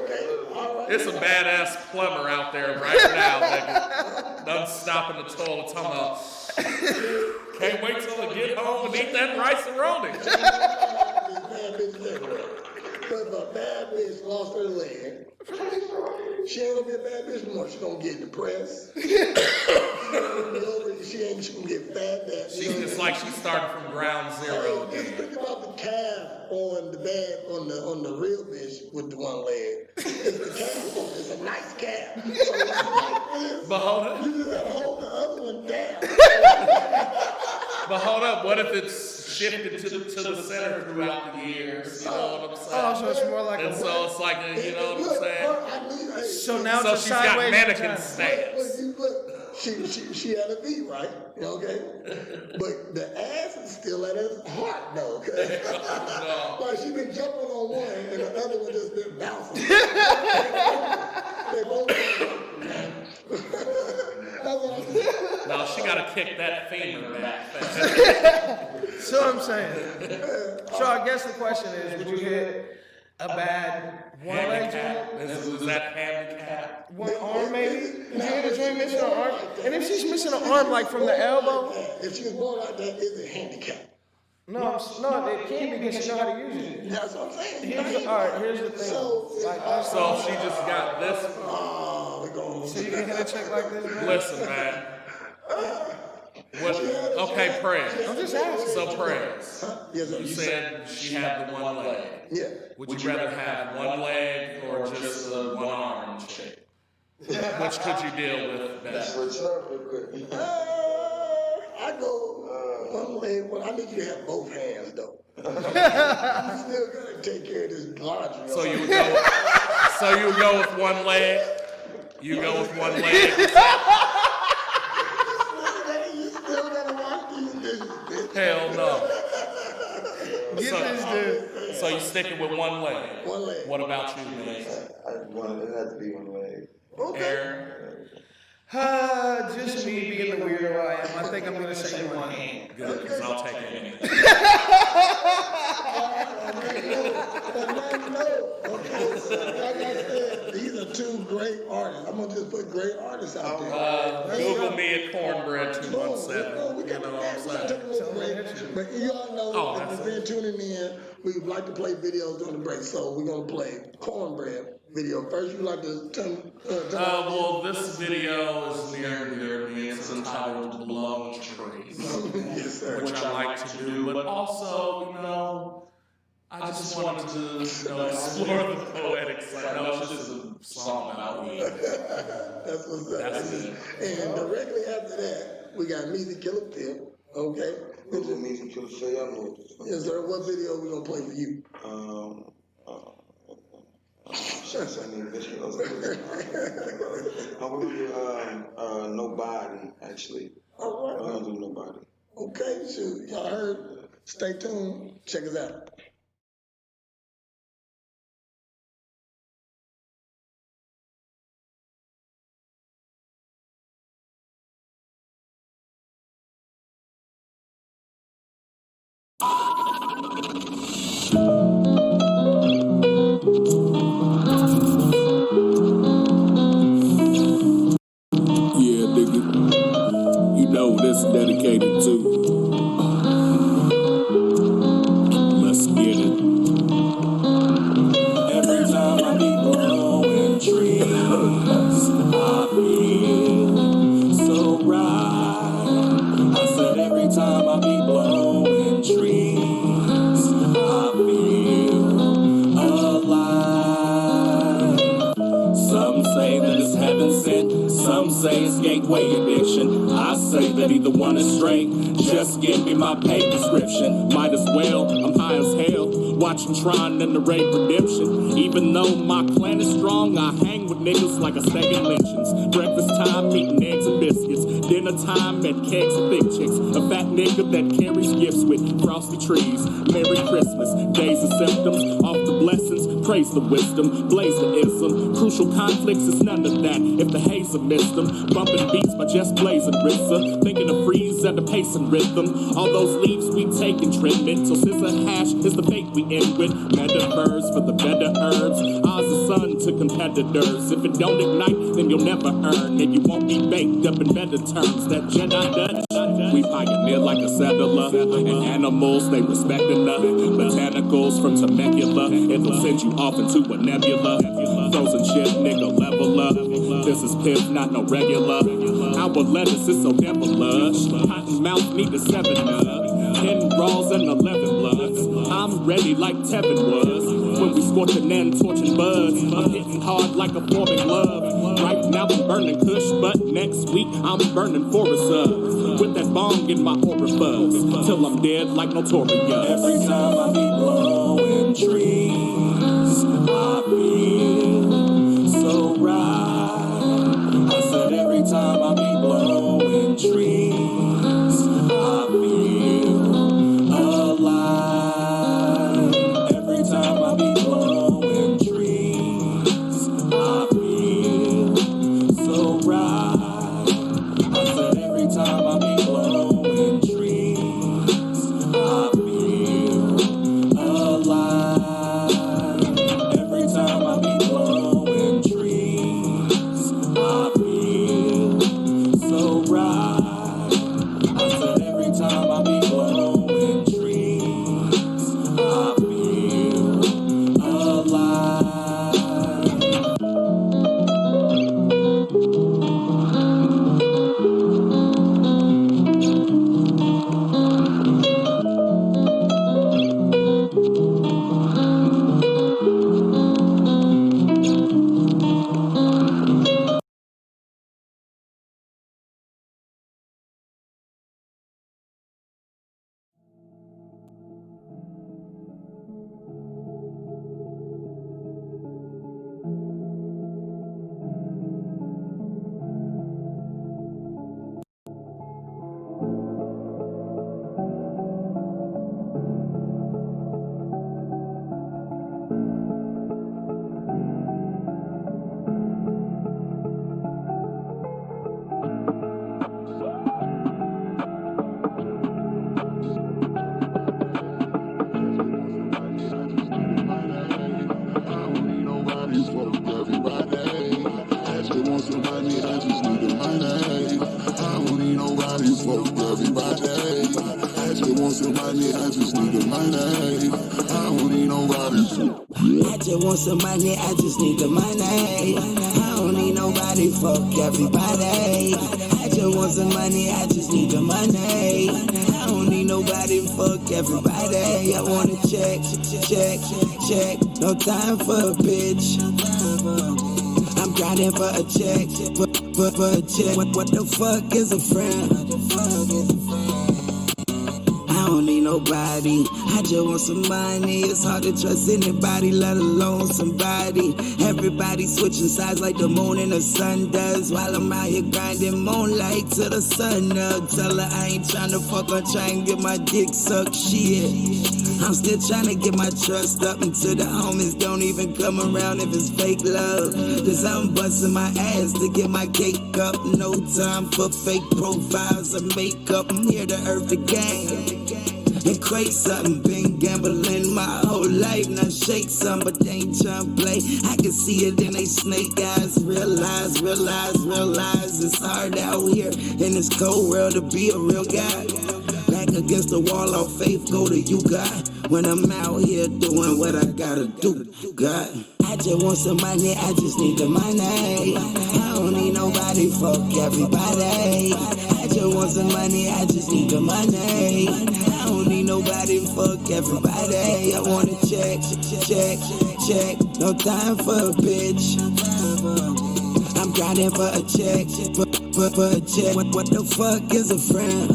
S1: Okay, all right.
S3: It's a badass plumber out there right now, nigga. Done stopping the toilet talking about, can't wait till I get home and eat that rice and roni.
S1: Bad bitches everywhere. But if a bad bitch lost her leg, she ain't gonna be a bad bitch no more. She gonna get depressed. She gonna get fat.
S3: She's just like she's starting from ground zero.
S1: Just think about the calf on the bad on the real bitch with the one leg. It's the calf. It's a nice calf. So it's like,
S3: But hold up.
S1: you just gotta hold the other one down.
S3: But hold up, what if it's shifted to the center throughout the years? You know what I'm saying?
S2: Oh, so it's more like
S3: and
S2: a.
S3: so it's like a, you know what I'm saying?
S2: So now
S3: So
S2: it's a
S3: she's got
S2: sideways
S3: mannequin
S2: vagina.
S3: stance.
S1: She had a V, right? Okay? But the ass is still at her heart, though, okay?
S3: No.
S1: Like she been jumping on one and the other one just been bouncing. They both That's what I'm saying.
S3: No, she gotta kick that femur back.
S2: So I'm saying. So I guess the question is, would you hit a bad one leg
S3: Handicap.
S2: joint?
S3: Is that handicap?
S2: One arm maybe? Did you hit a joint missing an arm? And if she's missing an arm like from the elbow?
S1: If she was born like that, is it handicapped?
S2: No, it can be because she know how to use it.
S1: That's what I'm saying.
S2: Here's the thing. Like,
S3: So she just got this.
S1: Oh, we're going
S2: so you can hit a chick like this, bro?
S3: Listen, man. What? Okay, prayers.
S2: I'm just asking.
S3: So prayers.
S1: Yes, sir.
S3: You said she had the one leg.
S1: Yeah.
S3: Would you rather have one leg or just the one arm chick? Which could you deal with
S4: That's
S3: better?
S4: what's up real quick.
S1: I go one leg. Well, I need you to have both hands, though. You still gotta take care of this laundry.
S3: So you would go with one leg. You go with one leg.
S1: You still gotta wash these dishes, bitch.
S3: Hell no.
S2: Get this dude.
S3: So you sticking with one leg.
S1: One leg.
S3: What about you, man?
S4: It had to be one leg.
S3: Aaron?
S2: Just me being the weirdo I am. I think I'm gonna say one hand.
S3: Good, because I'll take it.
S1: Like I said, these are two great artists. I'm gonna just put great artists out there.
S3: Google me at cornbread 217. You know what I'm saying?
S1: But you all know
S3: Oh,
S1: if
S3: that's
S1: you've been tuning in, we like to play videos during the break. So we're gonna play cornbread video. First, you like to
S3: Well, this video is near and dear to me. It's entitled Blown Trees,
S1: yes, sir.
S3: which I like to do, but also, you know, I just wanted to, you know, explore the poetic side. No, it's just a song about weed.
S1: That's what's up.
S3: That's it.
S1: And directly after that, we got Music Killer Phil. Okay.
S4: Who's the music killer for y'all know what this is?
S1: Yes, sir. What video we gonna play for you?
S4: Shucks, I need this. We're gonna do Nobody, actually.
S1: All right.
S4: We're gonna do Nobody.
S1: Okay, shoot. Y'all heard? Stay tuned. Check us out.
S5: Yeah, nigga. You know what this is dedicated to. Let's get it. Every time I be blowing trees, I feel so right. I said every time I be blowing trees, I feel alive. Some say that it's heaven sent, some say it's gateway addiction. I say that either one is straight, just give me my pay description. Might as well, I'm high as hell, watching Tron and the Raid Redemption. Even though my clan is strong, I hang with niggas like a stag of lynchings. Breakfast time, eating eggs and biscuits. Dinner time at kegs and thick chicks. A fat nigga that carries gifts with frosty trees. Merry Christmas, days and symptoms. Off the blessings, praise the wisdom. Blaze the ism. Crucial conflicts is none of that. If the hazer missed them. Bumping beats by just blazing RZA. Thinking of freeze at the pace and rhythm. All those leaves we take and trim it. So scissor hash is the fate we end with. Metaverse for the better herbs. Oz the sun to competitors. If it don't ignite, then you'll never earn. And you won't be baked up in better terms. That Jedi Dutch. We pioneer like a settler. And animals, they respecting the botanicals from Temecula. It'll send you off into a nebula. Frozen shit, nigga, level up. This is piff, not no regular. Our lettuce is so devilish. Cotton mouth need the 7-up. 10 raws and 11 bloods. I'm ready like Tevin was. When we scorching and torching buds. I'm hitting hard like a forming glove. Right now I'm burning kush, but next week I'm burning forest subs. With that bong in my orifice. Till I'm dead like Notorious.
S6: Every time I be blowing trees, I feel so right. I said every time I be blowing trees, I feel alive. Every time I be blowing trees, I feel so right. I said every time I be blowing trees, I feel alive. Every time I be blowing trees, I feel so right. I said every time I be blowing trees, I feel alive.
S7: I just want some money, I just need the money. I don't need nobody, fuck everybody. I just want some money, I just need the money. I don't need nobody, fuck everybody. I want to check, no time for a bitch. I'm grinding for a check, for a check. What the fuck is a friend? I don't need nobody, I just want some money. It's hard to trust anybody, let alone somebody. Everybody switching sides like the moon and the sun does. While I'm out here grinding moonlight till the sun up. Tell her I ain't trying to fuck, I'm trying to get my dick sucked, shit. I'm still trying to get my trust up until the homies don't even come around if it's fake love. Cause I'm busting my ass to get my cake up. No time for fake profiles or makeup. I'm here to earth the game and quake something. Been gambling my whole life, now shake some, but they ain't trying to play. I can see it in they snake eyes. Realize it's hard out here in this cold world to be a real guy. Back against the wall of faith, go to you, God. When I'm out here doing what I gotta do, God. I just want some money, I just need the money. I don't need nobody, fuck everybody. I just want some money, I just need the money. I don't need nobody, fuck everybody. I wanna check, no time for a bitch. I'm grinding for a check, for a check. What the fuck is a friend?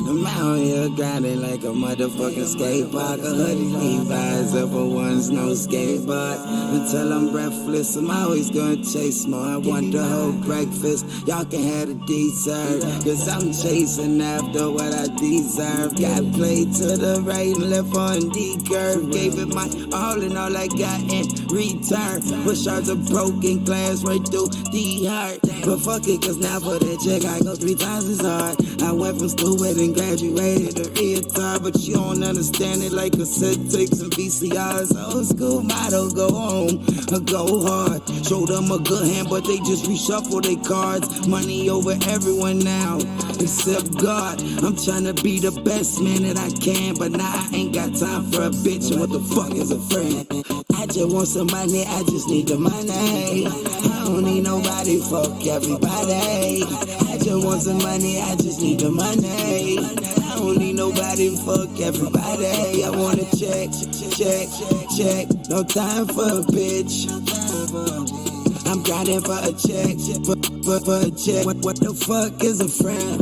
S7: I'm out on here grinding like a motherfucking skate park. A hoodie Levi's up for one's no skateboard. Until I'm breathless, I'm always gonna chase more. I want the whole breakfast, y'all can have the dessert. Cause I'm chasing after what I deserve. Got played to the right and left on D curve. Gave it my all and all I got in return. Push out the broken glass right through the heart. But fuck it, cause now for that check I go 3 times as hard. I went from stupid and graduated to retard, but you don't understand it like cassette tapes and VCRs. Old school motto, go home or go hard. Show them a good hand, but they just reshuffle their cards. Money over everyone now, except God. I'm trying to be the best man that I can, but now I ain't got time for a bitch. And what the fuck is a friend? I just want some money, I just need the money. I don't need nobody, fuck everybody. I just want some money, I just need the money. I don't need nobody, fuck everybody. I want to check, no time for a bitch. I'm grinding for a check, for a check. What the fuck is a friend?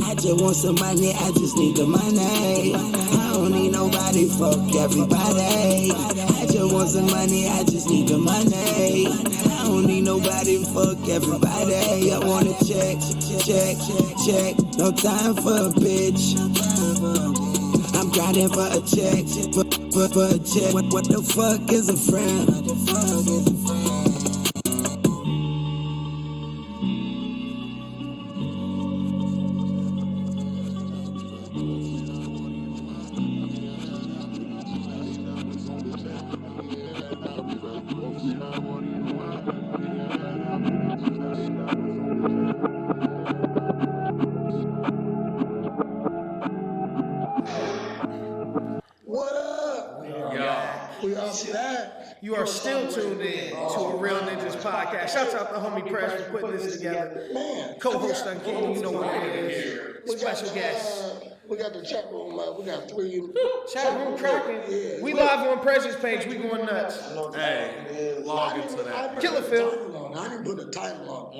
S7: I just want some money, I just need the money. I don't need nobody, fuck everybody. I just want some money, I just need the money. I don't need nobody, fuck everybody. I wanna check, no time for a bitch. I'm grinding for a check, for a check. What the fuck is a friend?
S1: What up? We are back.
S2: You are still tuned in to a Real Ninjas podcast. Shouts out to Homie Press for putting this together.
S1: Man,
S2: Co-host Drinkin, you know what it is. Special guest.
S1: We got the chat room up. We got 3.
S2: Chat room cracking.
S1: Yeah.
S2: We live on Presence page. We going nuts.
S3: Hey, log into that.
S2: Killer Phil.
S1: I didn't put a title on.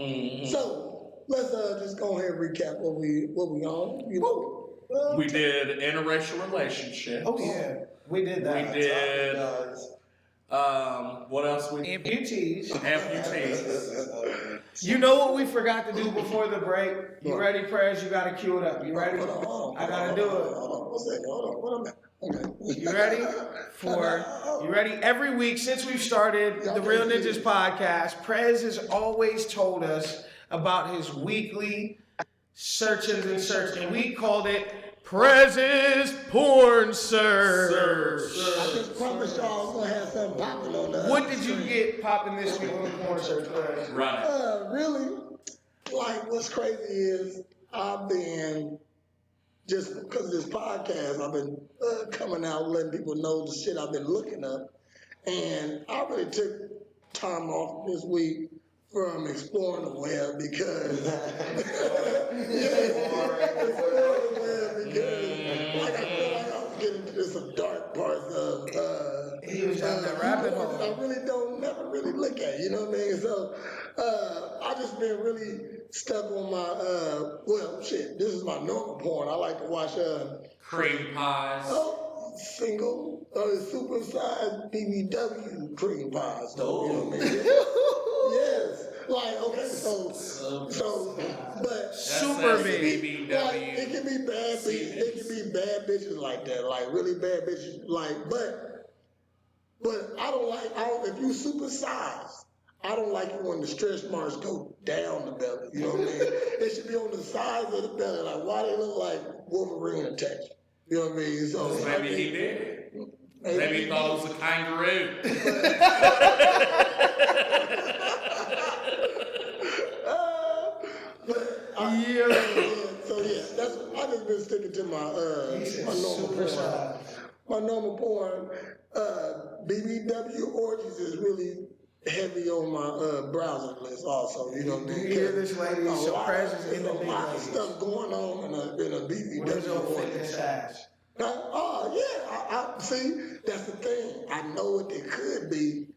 S1: So let's just go ahead and recap what we on. You know,
S3: We did interracial relationships.
S2: Oh yeah, we did that.
S3: We did. What else?
S2: Amputees.
S3: Amputees.
S2: You know what we forgot to do before the break? You ready, Prez? You gotta cue it up. You ready?
S1: Hold on,
S2: I gotta do it.
S1: Hold on. Okay.
S2: You ready? You ready? Every week since we've started the Real Ninjas podcast, Prez has always told us about his weekly searches and search, and we called it Prez's Porn Search.
S1: I just promised y'all I was gonna have something popping on that.
S2: What did you get popping this week on the Porn Search, Prez?
S3: Right.
S1: Really, like what's crazy is I've been, just because of this podcast, I've been coming out letting people know the shit I've been looking up, and I really took time off this week from exploring the web because like I feel like I was getting into some dark parts of
S2: He was down that rabbit hole.
S1: I really don't never really look at, you know what I mean? So I just been really stuck on my well shit, this is my normal porn. I like to watch
S3: Cream pies.
S1: single supersized BBW cream pies though, you know what I mean? Yes. Like, okay, so, but
S2: Super big.
S3: BBW.
S1: like, it can be bad bitches, it can be bad bitches like that, like really bad bitches, like, but I don't, if you supersized, I don't like it when the stretch marks go down the belly, you know what I mean? It should be on the sides of the belly, like, why they look like Wolverine attached, you know what I mean? So
S3: Maybe he did. Maybe he thought it was a kangaroo.
S1: So yeah, I just been sticking to my normal porn. BBW orgies is really heavy on my browser list also, you know what I mean?
S2: You hear this, ladies? So Prez is in the
S1: There's a
S2: big
S1: lot of
S2: ladies.
S1: stuff going on in a
S2: Where's your
S1: BBW
S2: fitness
S1: orgy.
S2: ass?
S1: Oh yeah, I see, that's the thing. I know what they could be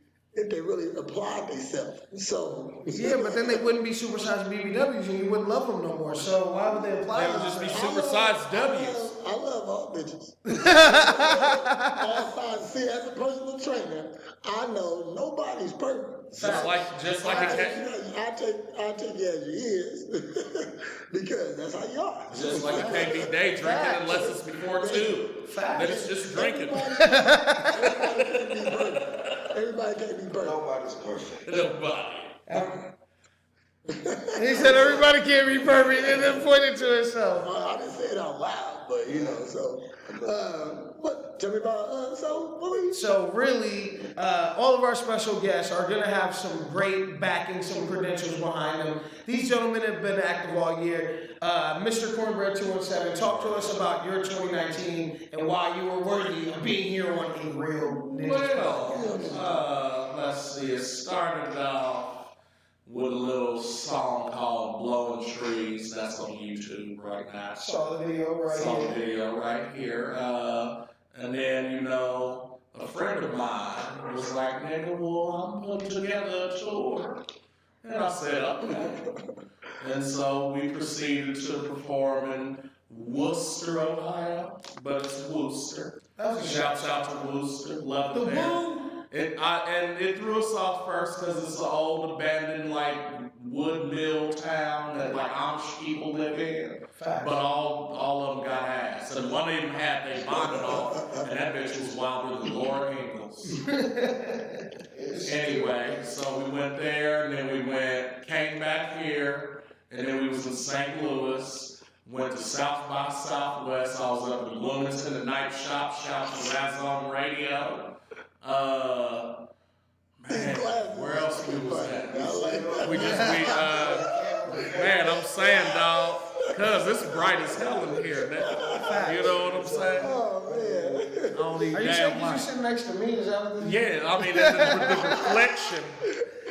S1: if they really applied themselves. So
S2: Yeah, but then they wouldn't be supersized BBWs and you wouldn't love them no more. So why would they apply?
S3: They would just be supersized W's.
S1: I love all bitches. All sizes. See, as a personal trainer, I know nobody's perfect.
S3: Just like a cat.
S1: I take you as you is because that's how you are.
S3: Just like it can't be day drinking unless it's before 2. Then it's just drinking.
S1: Everybody can't be perfect.
S4: Nobody's perfect.
S3: Nobody.
S2: He said everybody can't be perfect and then pointed to himself.
S1: I didn't say it out loud, but you know, so. But tell me about
S2: So really, all of our special guests are going to have some great backing, some credentials behind them. These gentlemen have been active all year. Mr. Cornbread 217, talk to us about your 2019 and why you were worthy of being here on a Real Ninjas podcast.
S3: Well, let's see. It started off with a little song called "Blowing Trees." That's on YouTube right now.
S2: Saw the video right here.
S3: And then, you know, a friend of mine was like, "Nigga, well, I'm putting together a tour." And I said, "Okay." And so we proceeded to perform in Worcester, Ohio, but it's Worcester. Shouts out to Worcester. Love it there. And it threw us off first because it's an old abandoned like wood mill town that like Amish people live in. But all of them got ass. And one of them had they bonded off, and that bitch was wilder than Laura Ingalls. Anyway, so we went there, and then we came back here, and then we was in St. Louis. Went to South by Southwest. I was up in Bloomington, the night shop, shout to Razon Radio. Man, where else we was at? Man, I'm saying, dog, cause it's bright as hell in here now. You know what I'm saying?
S1: Oh man.
S2: Are you saying you're sitting next to me? Is that what this is?
S3: Yeah, I mean the reflection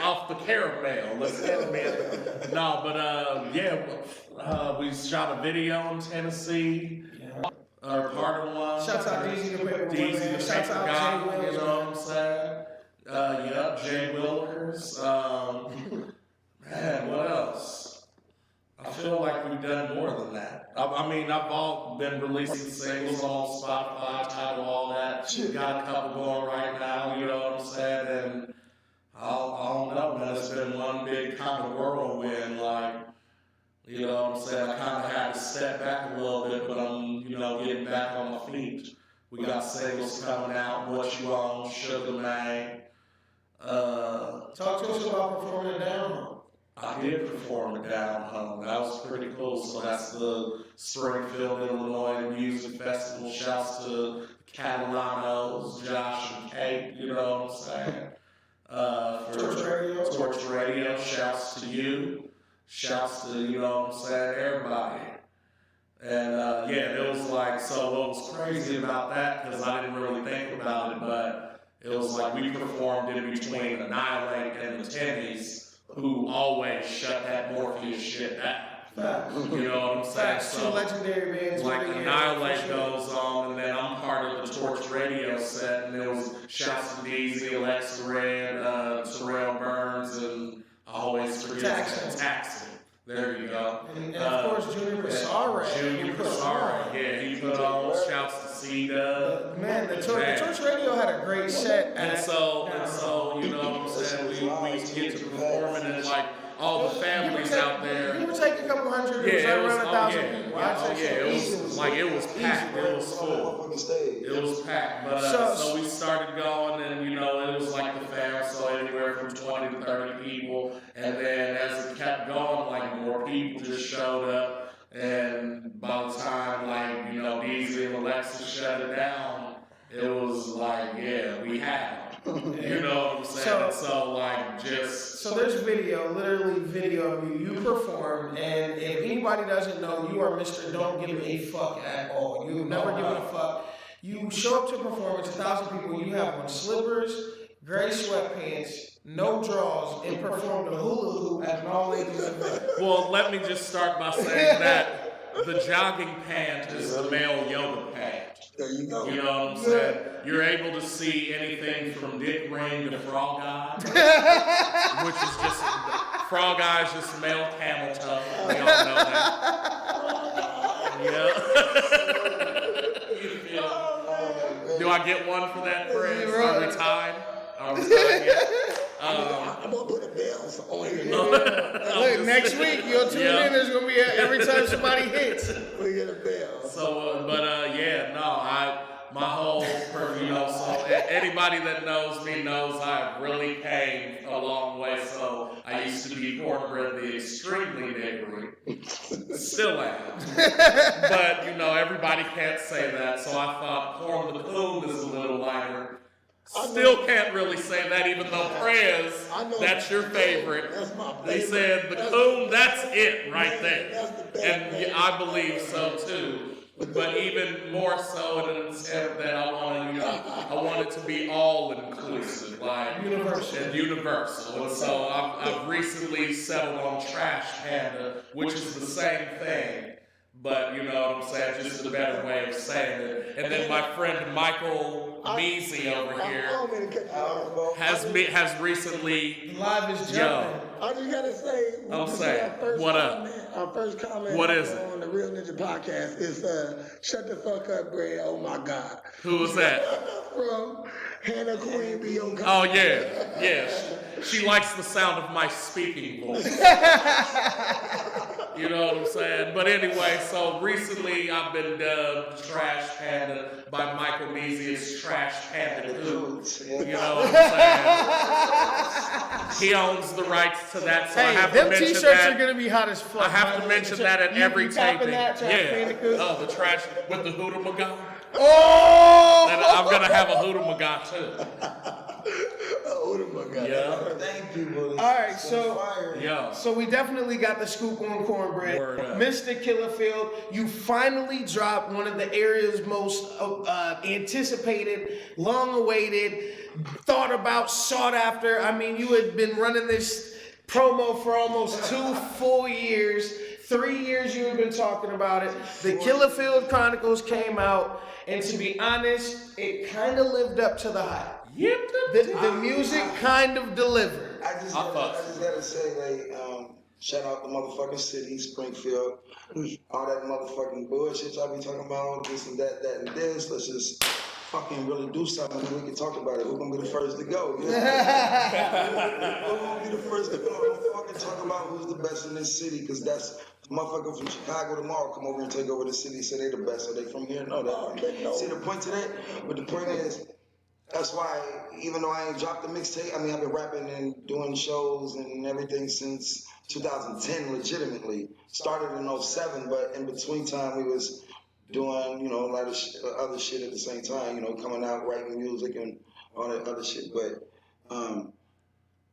S3: off the caramel. Let's get a minute. No, but we shot a video in Tennessee. Or part of one.
S2: Shouts out DZ the Paper
S3: DZ the
S2: Shouts
S3: Paper
S2: out
S3: Guy,
S2: Jay
S3: you know what I'm saying? Jay Wilkers. Man, what else? I feel like we've done more than that. I mean, I've all been releasing singles on Spotify, Tidal, all that. Got a couple going right now, you know what I'm saying? And I don't know, man. It's been one big kind of whirlwind, like, you know what I'm saying? I kind of had to step back a little bit, but I'm, you know, getting back on my feet. We got singles coming out, What You On, Sugar Man.
S2: Talk to us about performing at Down Home.
S3: I did perform at Down Home. That was pretty cool. So that's the Springfield, Illinois Music Festival. Shouts to Catalanos, Josh and Kate, you know what I'm saying? For Torch Radio, shouts to you. Shouts to, you know what I'm saying, everybody. And it was like, so what was crazy about that, because I didn't really think about it, but it was like we performed in between Annihilate and the Tennies, who always shut that Morpheus shit down. You know what I'm saying?
S2: So legendary bands.
S3: Like Annihilate goes on, and then I'm part of the Torch Radio set, and there was shouts to DZ, Alexa Red, Terrell Burns, and I always forget Taxi. There you go.
S2: And of course, Junior Passare.
S3: Junior Passare. Yeah, he put on shouts to C-Dub.
S2: Man, the Torch Radio had a great set.
S3: And so, you know what I'm saying? We get to performing and like all the families out there.
S2: You were taking a couple hundred. It was around 1,000 people.
S3: It was packed. It was full. It was packed. But so we started going, and you know, it was like the fair, so anywhere from 20 to 30 people. And then as it kept going, like more people just showed up. And by the time, like, you know, DZ and Alexa shut it down, it was like, yeah, we had them. You know what I'm saying? So
S2: there's literally video of you. You perform, and if anybody doesn't know, you are Mr. Don't Give a Fuck at all. You've never given a fuck. You show up to a performance, 1,000 people, you have on slippers, gray sweatpants, no drawers, and perform the hula hoop at an all-ladies event.
S3: Well, let me just start by saying that the jogging pant is the male yoga pant.
S4: There you go.
S3: You know what I'm saying? You're able to see anything from dick ring to frog eye, which is just frog eye is just male camel toe. We all know that. Yeah. Do I get one for that, Chris? Are we tied? Are we tied yet?
S4: I'm gonna put a bell on here.
S2: Look, next week you'll tune in. There's gonna be every time somebody hits,
S4: we get a bell.
S3: So, my whole, so anybody that knows me knows I really came a long way. So I used to be cornbread the extremely niggery, still am. But everybody can't say that. So I thought corn the coon is a little lighter. Still can't really say that, even though Prez, that's your favorite.
S4: That's my favorite.
S3: They said the coon, that's it right there. And I believe so too. But even more so in an attempt that I want it to be all inclusive, like universal. And so I've recently settled on Trash Panda, which is the same thing. But you know what I'm saying, just a better way of saying it. And then my friend Michael Measy over here has recently
S2: live is jumping.
S4: I just gotta say,
S3: I'm saying, what up?
S4: Our first comment
S3: What is it?
S4: On the Real Ninja Podcast is shut the fuck up, Greg. Oh my God.
S3: Who was that?
S4: From Hannah Queen B.O.
S3: Oh yeah. She likes the sound of my speaking voice. You know what I'm saying? But anyway, so recently I've been dubbed Trash Panda by Michael Measy as Trash Panda 2. You know what I'm saying? He owns the rights to that, so I have to mention
S2: t-shirts
S3: that.
S2: are gonna be hot as fuck.
S3: I have to mention that at every taping.
S2: Yeah.
S3: Oh, the trash with the Hooter Maga.
S2: Oh!
S3: And I'm gonna have a Hooter Maga too.
S4: Yeah. Thank you, buddy.
S2: All right, so we definitely got the scoop on cornbread. Mr. Killerfield, you finally dropped one of the area's most anticipated, long-awaited, thought about, sought after. I mean, you had been running this promo for almost 2 full years. 3 years you have been talking about it. The Killerfield Chronicles came out, and to be honest, it kind of lived up to the hype. The music kind of delivered.
S4: I just gotta say, shout out the motherfucking city, Springfield. All that motherfucking bullshit y'all be talking about, this and that and this. Let's just fucking really do something and we can talk about it. Who's gonna be the first to go? You know? Who's gonna be the first to go? Fucking talk about who's the best in this city, because that's motherfucker from Chicago tomorrow come over and take over the city, say they the best. Are they from here? No, they don't. See the point to that? But the point is, that's why, even though I ain't dropped the mixtape, I mean, I've been rapping and doing shows and everything since 2010, legitimately. Started in 07, but in between time, we was doing, a lot of other shit at the same time, coming out, writing music and all that other shit. But,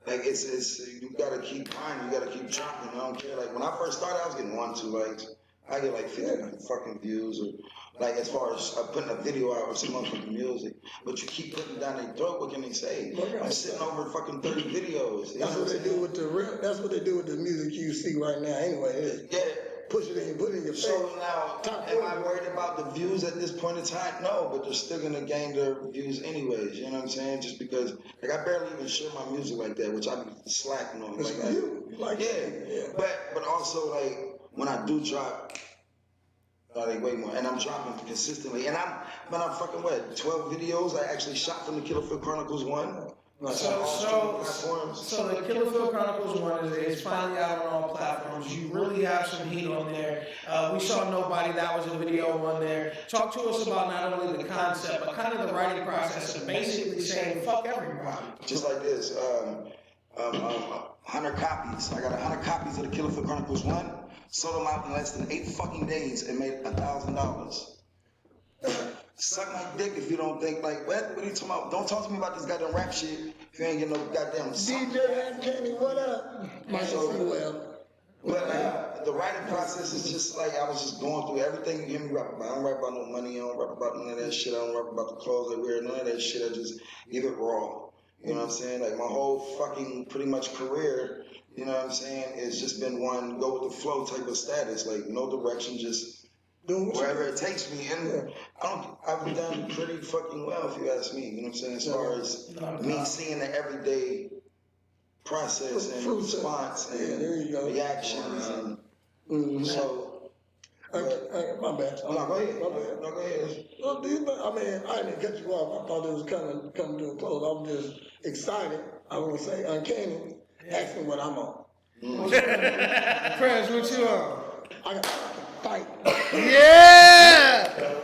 S4: it's you gotta keep grinding, you gotta keep dropping. I don't care. Like, when I first started, I was getting 1, 2 likes. I get like 50 fucking views, or like as far as putting a video out or some motherfucking music. But you keep putting down their throat. What can they say? I'm sitting over fucking 30 videos. That's what they do with the real. That's what they do with the music you see right now. Anyway, yeah. Push it in, put it in your face. So now, am I worried about the views at this point in time? No, but they're still gonna gain their views anyways. You know what I'm saying? Just because, like, I barely even share my music like that, which I be slacking on. But also, like, when I do drop, like way more, and I'm dropping consistently, and I'm fucking 12 videos I actually shot from the Killerfield Chronicles 1.
S2: So the Killerfield Chronicles 1 is finally out on all platforms. You really have some heat on there. We Saw Nobody, that was a video on there. Talk to us about not only the concept, but kind of the writing process of basically saying, fuck everybody.
S4: Just like this, 100 copies. I got 100 copies of the Killerfield Chronicles 1. Sold them out in less than 8 fucking days and made $1,000. Suck my dick if you don't think like, what are you talking about? Don't talk to me about this goddamn rap shit if you ain't getting no goddamn DJ Kenny, what up? But the writing process is just like, I was just going through everything you hear me rap about. I don't rap about no money, I don't rap about none of that shit, I don't rap about the clothes I wear, none of that shit. I just leave it raw. You know what I'm saying? Like my whole fucking pretty much career, you know what I'm saying, it's just been one go with the flow type of status. Like no direction, just
S1: Doing what you
S4: wherever
S1: do.
S4: it takes me. And I've done pretty fucking well, if you ask me. You know what I'm saying? As far as me seeing the everyday process and response and
S1: there you go.
S4: reactions and so.
S1: My bad.
S4: No, go ahead. No, go ahead.
S1: Well, do you think, I mean, I didn't cut you off. I thought it was coming to a close. I'm just excited. I want to say uncanny. Ask me what I'm on.
S2: Prez, what you on?
S1: I got to fight.
S2: Yeah!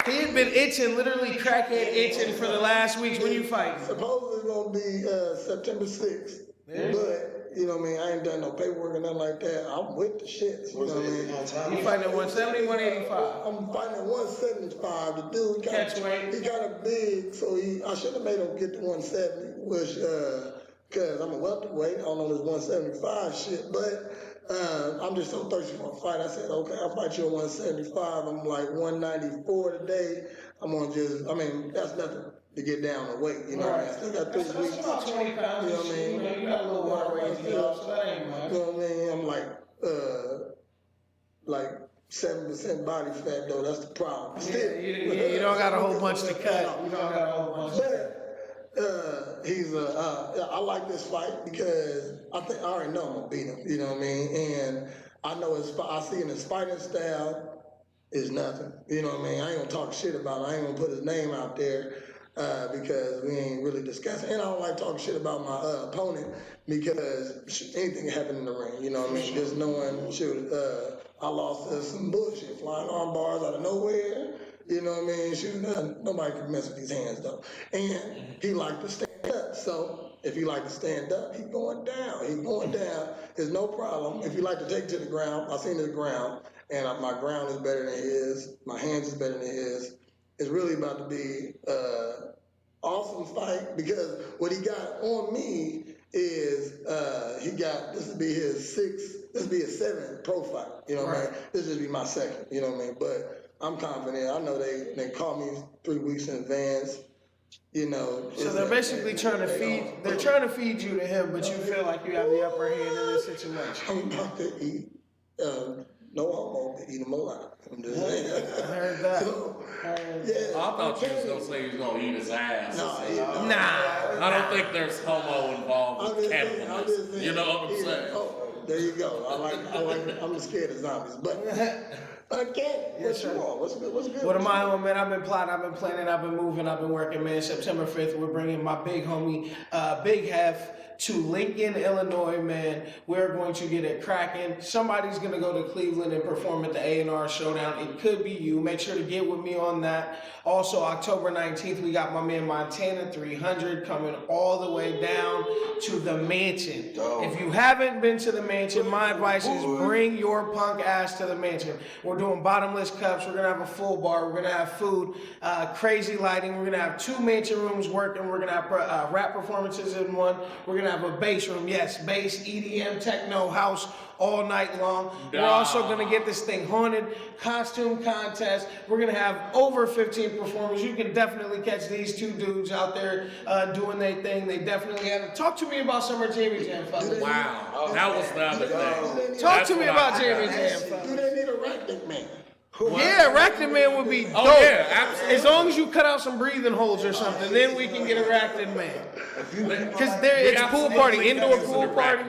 S2: He had been itching, literally crackhead itching for the last weeks. When you fighting?
S1: Supposedly it's going to be September 6th. But, you know what I mean, I ain't done no paperwork or nothing like that. I'm with the shits. You know what I mean?
S2: You fighting at 170, 185?
S1: I'm fighting at 175. The dude he kind of big, so I should have made him get to 170, which, cause I'm a welterweight. I don't know this 175 shit, but I'm just so thirsty for a fight. I said, okay, I'll fight you at 175. I'm like 194 today. I'm gonna that's nothing to get down the weight. You know what I mean? I still got 3 weeks.
S2: That's about 20 pounds.
S1: You know what I mean?
S2: You got a little water weight to get up, so that ain't much.
S1: You know what I mean? I'm like 7% body fat though. That's the problem. Still,
S2: You don't got a whole bunch to cut. You don't got a whole bunch to cut.
S1: I like this fight because I already know I'm gonna beat him. You know what I mean? And I know I see in his fighting style is nothing. You know what I mean? I ain't gonna talk shit about him. I ain't gonna put his name out there. Because we ain't really discussing. And I don't like talking shit about my opponent because anything can happen in the ring. You know what I mean? Just knowing, I lost to some bullshit, flying arm bars out of nowhere. You know what I mean? Nobody can mess with these hands though. And he liked to stand up. So if he like to stand up, he going down. He going down. There's no problem. If he like to take to the ground, I seen his ground, and my ground is better than his. My hands is better than his. It's really about to be awesome fight because what he got on me is this will be his 7th pro fight. You know what I mean? This will be my 2nd. You know what I mean? But I'm confident. I know they call me 3 weeks in advance. You know.
S2: So they're basically trying to feed you to him, but you feel like you have the upper hand in this situation.
S1: I'm about to eat. No homo, but eat him alive. I'm just saying.
S2: I heard that.
S3: I thought you was gonna say you was gonna eat his ass.
S2: Nah.
S3: I don't think there's homo involved with cannibalism. You know what I'm saying?
S1: Oh, there you go. I like. I'm scared of zombies, but again, what's wrong? What's good?
S2: What am I on, man? I've been plotting, I've been planning, I've been moving, I've been working, man. September 5th, we're bringing my big homie, Big Hef, to Lincoln, Illinois, man. We're going to get it cracking. Somebody's going to go to Cleveland and perform at the A&R Showdown. It could be you. Make sure to get with me on that. Also, October 19th, we got my man Montana 300 coming all the way down to the mansion. If you haven't been to the mansion, my advice is bring your punk ass to the mansion. We're doing bottomless cups. We're going to have a full bar. We're going to have food, crazy lighting. We're going to have 2 mansion rooms working. We're going to have rap performances in one. We're going to have a bass room. Yes, bass, EDM, techno, house, all night long. We're also going to get this thing haunted, costume contest. We're going to have over 15 performers. You can definitely catch these 2 dudes out there doing their thing. They definitely have it. Talk to me about Summer Jamie Jam, fellas.
S3: Wow, that was the other thing.
S2: Talk to me about Jamie Jam, fellas.
S1: Do they need a Racknick man?
S2: Yeah, Racknick Man would be dope.
S3: Oh yeah, absolutely.
S2: As long as you cut out some breathing holes or something, then we can get a Racknick Man. Because it's a pool party, indoor pool party,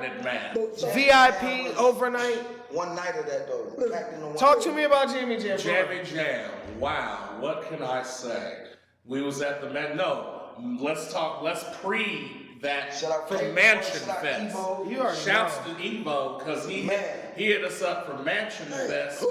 S2: VIP, overnight.
S4: One night of that though.
S2: Talk to me about Jamie Jam.
S3: Jammy Jam. Wow, what can I say? We was at the let's pre that
S4: Shout out
S3: from
S4: Evo,
S3: Mansion
S4: shout out
S3: Fest.
S4: Evo.
S2: You already
S3: Shouts
S2: know.
S3: to Evo because he hit us up for Mansion Fest,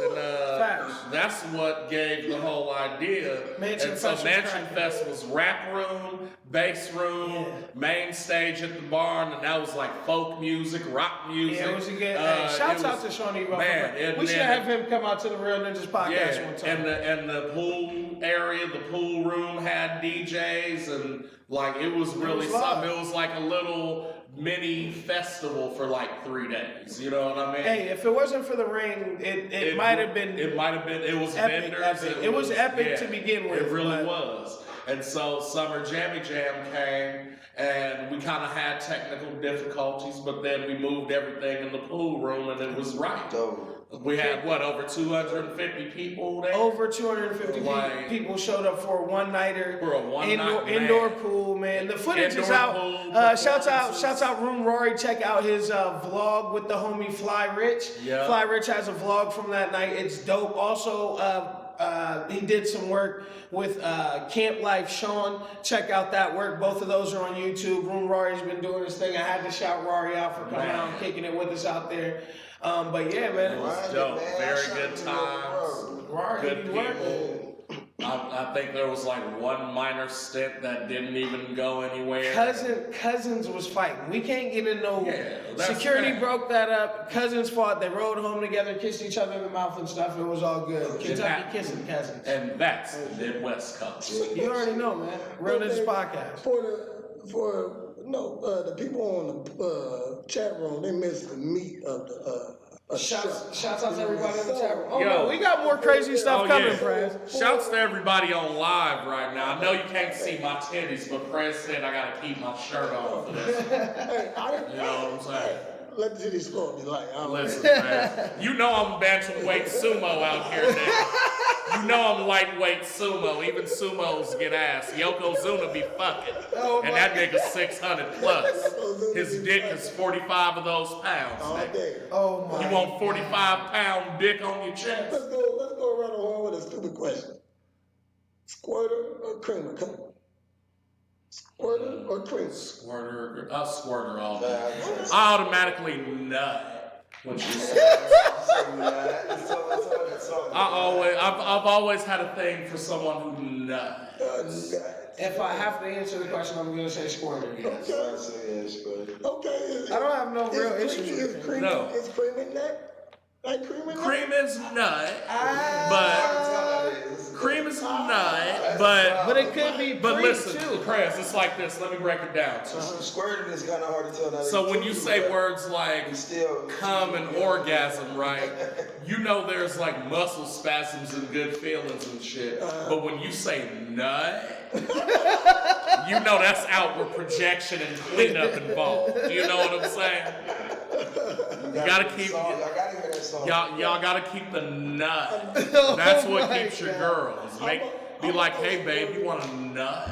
S2: Facts.
S3: and that's what gave the whole idea.
S2: Mansion
S3: and
S2: Fest
S3: so
S2: was
S3: Mansion
S2: cracking.
S3: Fest was rap room, bass room, main stage at the barn, and that was like folk music, rock music.
S2: Yeah, it was a good. Shouts out to Sean Evo.
S3: Man,
S2: We should have him come out to the Real Ninjas podcast one time.
S3: and the pool area, the pool room had DJs, and like it was really something. It was like a little mini festival for like 3 days. You know what I mean?
S2: Hey, if it wasn't for the ring, it might have been.
S3: It might have been. It was
S2: epic,
S3: vendors.
S2: epic. It was epic to begin with,
S3: It really
S2: but-
S3: was. And so Summer Jammy Jam came, and we kind of had technical difficulties, but then we moved everything in the pool room, and it was right. We had, over 250 people there?
S2: Over 250 people showed up for a one-nighter.
S3: For a one-night
S2: indoor pool, man. The footage is out. Shouts out Room Rory. Check out his vlog with the homie Fly Rich.
S3: Yeah.
S2: Fly Rich has a vlog from that night. It's dope. Also, he did some work with Camp Life Sean. Check out that work. Both of those are on YouTube. Room Rory's been doing his thing. I had to shout Rory out for coming out and kicking it with us out there. But yeah, man, it was
S3: dope. Very good times. Good people. I think there was like one minor stint that didn't even go anywhere.
S2: Cousins was fighting. We can't get in no. Security broke that up. Cousins fought. They rode home together, kissed each other in the mouth and stuff. It was all good. Kentucky kissing cousins.
S3: And that's the Midwest Coast.
S2: You already know, man. Real Ninjas Podcast.
S1: The people on the chat room, they missed the meat of the.
S2: Shouts out to everybody in the chat room. No, we got more crazy stuff coming, Prez.
S3: Shouts to everybody on live right now. I know you can't see my titties, but Prez said I gotta keep my shirt on for this. You know what I'm saying?
S1: Let the titties flow me like.
S3: Listen, man. You know I'm bantamweight sumo out here now. You know I'm lightweight sumo. Even sumos get ass. Yokozuna be fucking. And that nigga's 600 plus. His dick is 45 of those pounds.
S1: Oh my.
S3: You want 45-pound dick on your chest?
S1: Let's go around the horn with a stupid question. Squirter or creamer? Come on. Squirter or creamer?
S3: Squirter all day. I automatically nut. When she says I've always had a thing for someone who nuts.
S2: If I have to answer the question, I'm gonna say squirter. Yes.
S1: Okay.
S2: I don't have no real issues with it.
S1: Is cream in that? Like cream in that?
S3: Cream is nut, but
S2: it could be.
S3: But listen, Prez, it's like this. Let me break it down.
S4: Squirting is kind of hard to tell.
S3: So when you say words like come and orgasm, right? You know there's like muscle spasms and good feelings and shit. But when you say nut, you know that's outward projection and cleanup involved. You know what I'm saying? You gotta keep y'all gotta keep the nut. That's what keeps your girls. Be like, hey babe, you want a nut?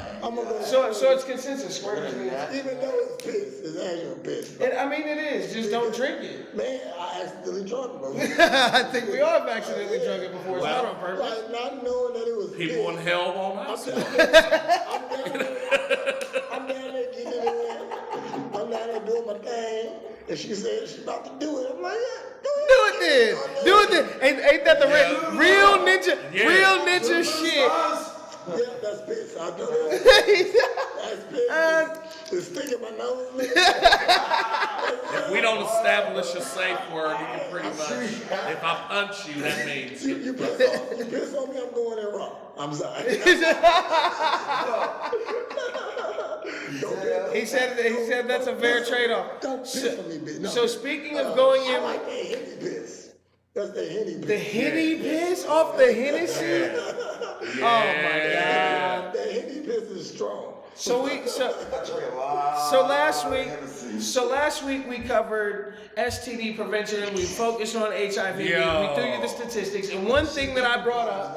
S2: So it's consensus. Squirters.
S1: Even though it's piss, it's actual piss.
S2: I mean it is. Just don't drink it.
S1: Man, I accidentally drunk it.
S2: I think we all have accidentally drunk it before. It's not on purpose.
S1: Like not knowing that it was
S3: people in hell won't ask.
S1: I'm down there getting it in. I'm down there doing my thing. And she said she's about to do it. I'm like, yeah, do it then.
S2: Ain't that the real ninja shit?
S1: Yeah, that's piss. I know that. That's piss. It's sticking my nose.
S3: If we don't establish a safe word, you can pretty much, if I punch you, that means.
S1: You piss on me, I'm going in wrong. I'm sorry.
S2: He said that's a fair trade-off.
S1: Don't piss on me, bitch. No.
S2: So speaking of going in,
S1: I like that Henny piss. That's the Henny piss.
S2: The Henny piss off the Hennessy.
S3: Yeah.
S2: Oh my God.
S1: The Henny piss is strong.
S2: So last week we covered STD prevention and we focused on HIV. We threw you the statistics, and one thing that I brought up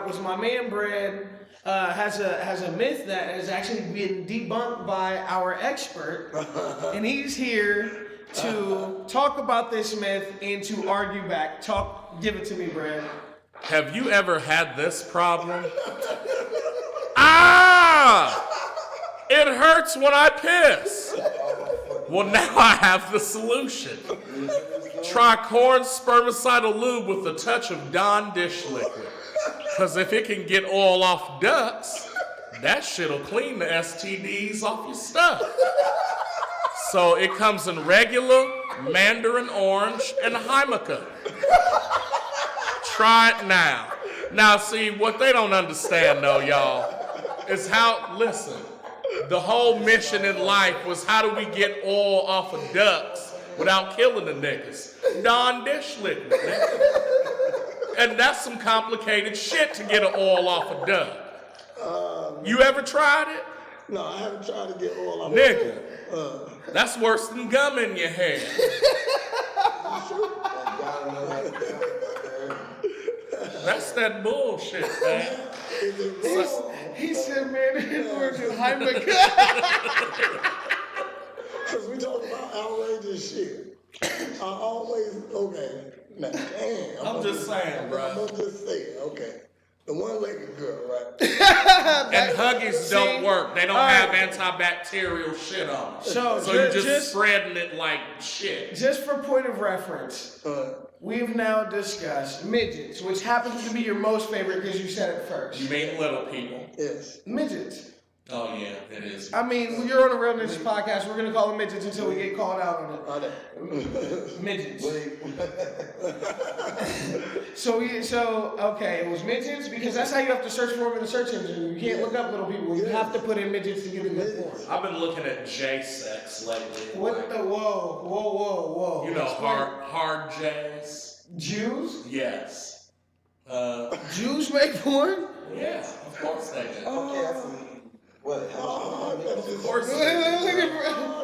S2: was my man Brad has a myth that has actually been debunked by our expert, and he's here to talk about this myth and to argue back. Give it to me, Brad.
S3: Have you ever had this problem? It hurts when I piss. Well, now I have the solution. Try corn spermicidal lube with a touch of Dawn dish liquid. Because if it can get oil off ducks, that shit'll clean the STDs off your stuff. So it comes in regular, mandarin orange, and Himaka. Try it now. Now, see, what they don't understand, though, y'all, is how, listen, the whole mission in life was how do we get oil off of ducks without killing the niggas? Dawn dish liquid, nigga. And that's some complicated shit to get an oil off a duck. You ever tried it?
S1: No, I haven't tried to get oil off.
S3: Nigga, that's worse than gum in your hair. That's that bullshit, man.
S2: He said, man, it's worse than Heimlich.
S1: Because we talk about outrageous shit. I always, okay. Nah, damn.
S3: I'm just saying, bro.
S1: I'm gonna just say it, okay. The one-legged girl, right?
S3: And Huggies don't work. They don't have antibacterial shit on them. So you're just spreading it like shit.
S2: Just for point of reference, we've now discussed midgets, which happens to be your most favorite because you said it first.
S3: You mean little people?
S1: Yes.
S2: Midgets.
S3: Oh, yeah, it is.
S2: I mean, when you're on a Real Ninjas podcast, we're going to call them midgets until we get called out on it. Midgets. So, okay, it was midgets because that's how you have to search for them in the search engine. You can't look up little people. You have to put in midgets to get a good porn.
S3: I've been looking at J-sex lately.
S2: What the, whoa.
S3: You know, hard jazz.
S2: Jews?
S3: Yes.
S2: Jews make porn?
S3: Yeah, of course they do.
S4: Okay, what?
S3: Of course they do.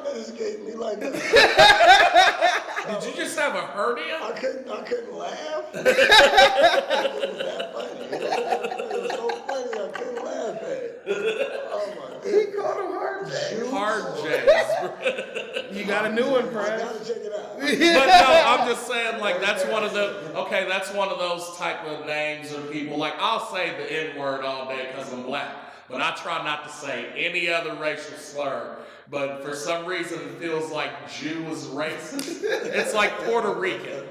S1: That just gave me like that.
S3: Did you just have a hernia?
S1: I couldn't laugh. It was that funny. It was so funny I couldn't laugh at it. Oh my God.
S2: He called them hard jazz.
S3: Hard jazz.
S2: You got a new one,
S1: I
S2: Brad.
S1: gotta check it out.
S3: But no, I'm just saying, like, that's one of those type of names of people. Like, I'll say the N-word all day because I'm black, but I try not to say any other racial slur. But for some reason, it feels like Jew is racist. It's like Puerto Rican.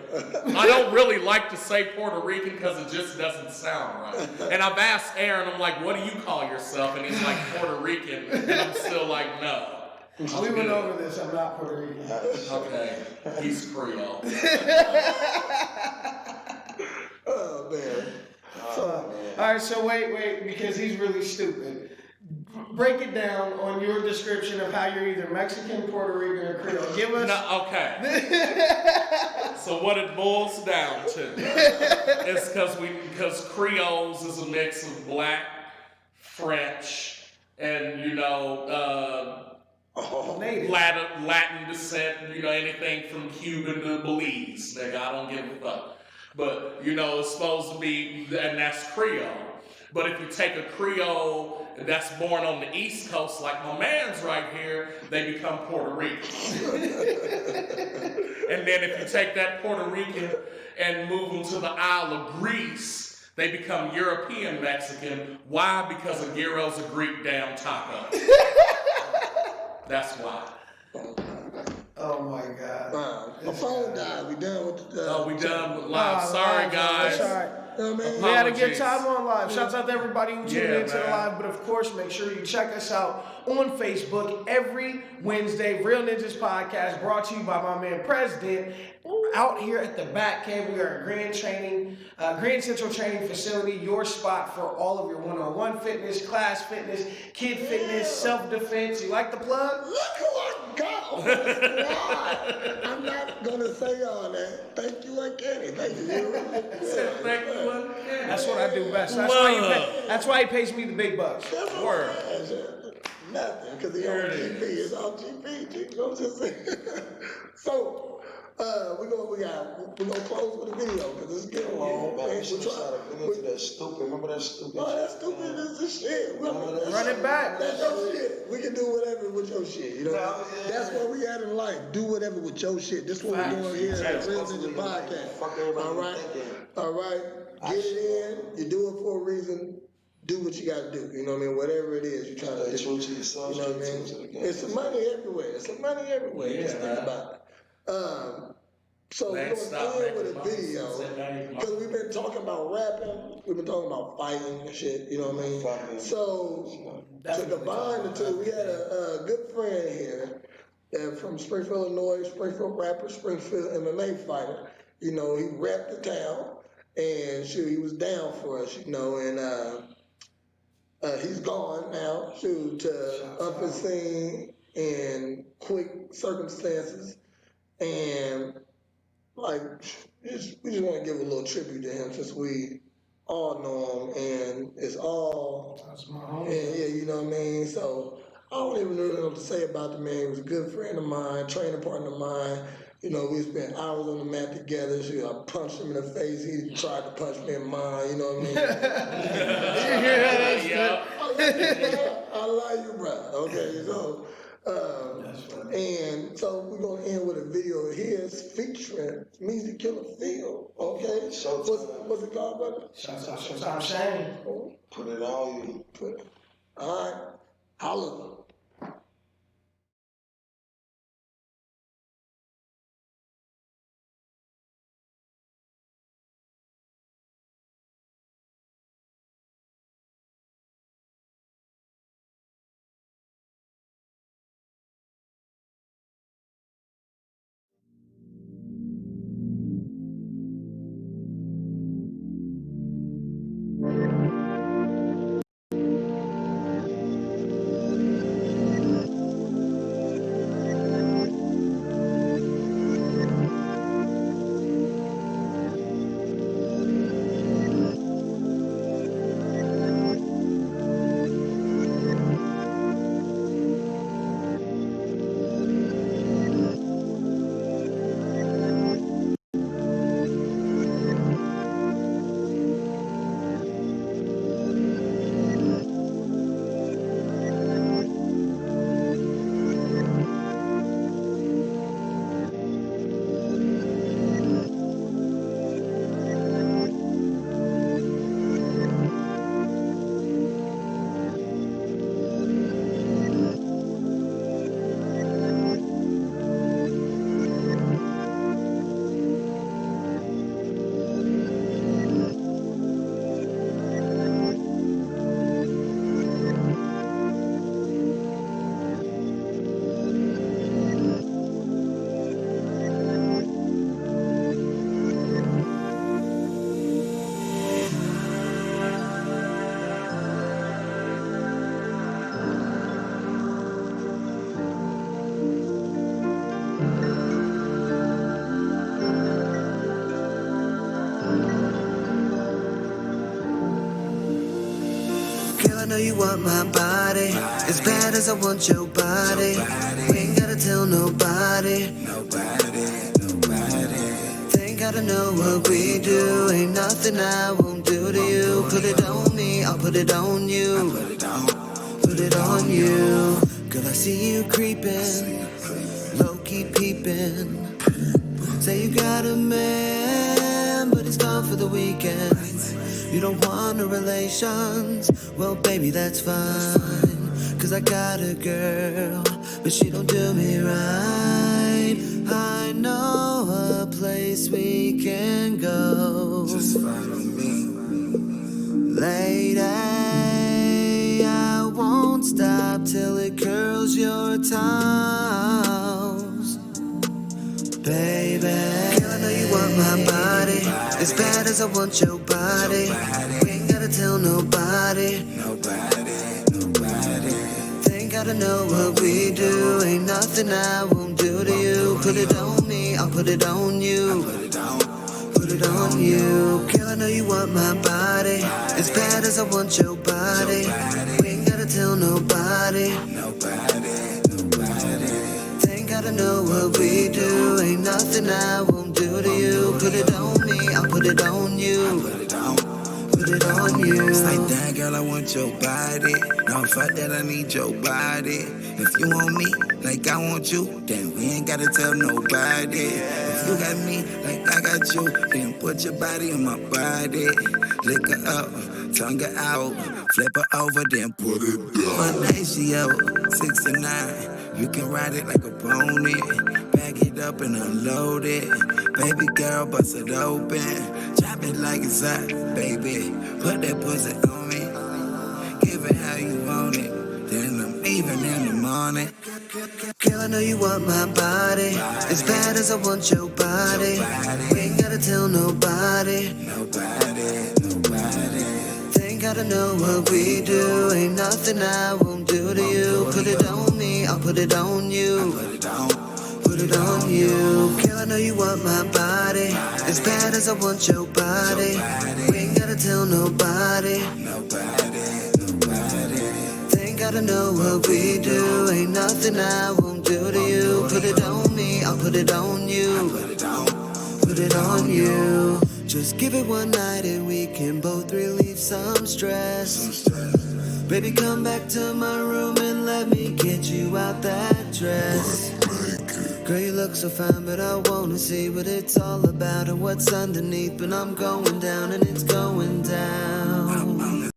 S3: I don't really like to say Puerto Rican because it just doesn't sound right. And I've asked Aaron, I'm like, what do you call yourself? And he's like, Puerto Rican. And I'm still like, no.
S2: We went over this. I'm not Puerto Rican.
S3: Okay, he's Creole.
S1: Oh man.
S2: All right, so wait, because he's really stupid. Break it down on your description of how you're either Mexican, Puerto Rican, or Creole. Give us.
S3: No, okay. So what it boils down to is because Creoles is a mix of black, French, and Latin descent. Anything from Cuban to Belize. Nigga, I don't give a fuck. But it's supposed to be, and that's Creole. But if you take a Creole that's born on the East Coast, like my man's right here, they become Puerto Rican. And then if you take that Puerto Rican and move them to the Isle of Greece, they become European Mexican. Why? Because a gyro's a Greek damn taco. That's why.
S2: Oh my God.
S1: My phone died. We done with the.
S3: Oh, we done with live. Sorry, guys.
S2: That's all right. We had a good time on live. Shouts out to everybody who tuned into the live. But of course, make sure you check us out on Facebook every Wednesday. Real Ninjas Podcast brought to you by my man President. Out here at the Bat Cave, we are a Grand Central Training Facility, your spot for all of your one-on-one fitness, class fitness, kid fitness, self-defense. You like the plug?
S1: Look who I got on the squad. I'm not gonna say all that. Thank you, Uncanny. Thank you.
S3: Thank you, Uncanny.
S2: That's what I do best. That's why he pays me the big bucks.
S3: Word.
S1: Nothing, because he on GP. It's on GP. I'm just saying. So. We're gonna close with a video because it's getting long.
S4: Man, we should have shot a video to that stupid. Remember that stupid?
S1: Oh, that stupid is the shit.
S2: Run it back.
S1: That's your shit. We can do whatever with your shit. That's what we had in life. Do whatever with your shit. This is what we're doing here at the Real Ninja Podcast. All right. Get it in. You do it for a reason. Do what you gotta do. You know what I mean? Whatever it is you're trying to do. You know what I mean? It's some money everywhere. Just think about it. So we're going to end with a video because we've been talking about rapping, we've been talking about fighting and shit, you know what I mean? So to combine the two, we had a good friend here from Springfield, Illinois, Springfield rapper, Springfield MMA fighter. He repped the town and he was down for us, and he's gone now, to unforeseen and quick circumstances. And we just want to give a little tribute to him since we all know him, and it's all.
S2: That's my homie.
S1: Yeah, you know what I mean? So I don't even really know what to say about the man. He was a good friend of mine, training partner of mine. You know, we spent hours on the mat together. So I punched him in the face. He tried to punch me in mine, you know what I mean? I love you, bro. Okay, so, and so we're going to end with a video of his featuring Music Killer Phil, okay? What's it called, brother?
S2: Showtime Shame.
S4: Put it on you.
S1: All right, holla.
S7: Girl, I know you want my body, as bad as I want your body. We ain't gotta tell nobody. They ain't gotta know what we do. Ain't nothing I won't do to you. Put it on me, I'll put it on you. Put it on you. Girl, I see you creeping, low-key peeping. Say you got a man, but he's gone for the weekend. You don't want no relations, well baby that's fine. Cause I got a girl, but she don't do me right. I know a place we can go.
S4: Just follow me.
S7: Lady, I won't stop till it curls your toes. Baby, girl, I know you want my body, as bad as I want your body. We ain't gotta tell nobody. They ain't gotta know what we do. Ain't nothing I won't do to you. Put it on me, I'll put it on you. Put it on you. Girl, I know you want my body, as bad as I want your body. We ain't gotta tell nobody. Gotta know what we do. Ain't nothing I won't do to you. Put it on me, I'll put it on you. Put it on you.
S6: It's like, damn, girl, I want your body. No, fuck that, I need your body. If you want me like I want you, then we ain't gotta tell nobody. If you got me like I got you, then put your body on my body. Lick her up, tongue her out, flip her over, then put it down. One day she out, 6 to 9. You can ride it like a pony, back it up and unload it. Baby girl, bust it open, chop it like it's hot, baby. Put that pussy on me, give it how you want it. Then I'm leaving in the morning.
S7: Girl, I know you want my body, as bad as I want your body. We ain't gotta tell nobody. They ain't gotta know what we do. Ain't nothing I won't do to you. Put it on me, I'll put it on you. Put it on you. Girl, I know you want my body, as bad as I want your body. We ain't gotta gotta tell nobody. They ain't gotta know what we do. Ain't nothing I won't do to you. Put it on me, I'll put it on you. Put it on you. Just give it one night and we can both relieve some stress. Baby, come back to my room and let me get you out that dress. Girl, you look so fine, but I wanna see what it's all about and what's underneath. But I'm going down and it's going down.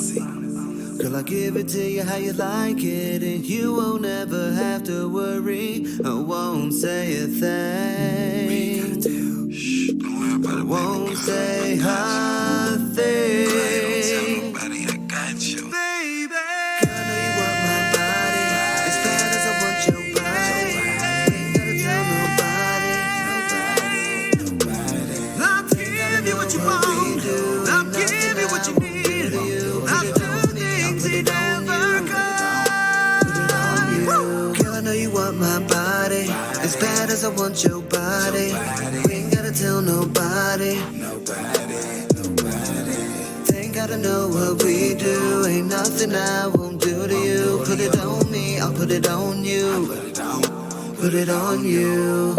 S7: Girl, I'll give it to you how you like it, and you won't ever have to worry. I won't say a thing. I won't say a thing. Baby, girl, I know you want my body as bad as I want your body. Ain't gotta tell nobody. I'll give you what you want. I'll give you what you need. I'll do things you never could. Girl, I know you want my body as bad as I want your body. We ain't gotta tell nobody. They ain't gotta know what we do. Ain't nothing I won't do to you. Put it on me, I'll put it on you. Put it on you.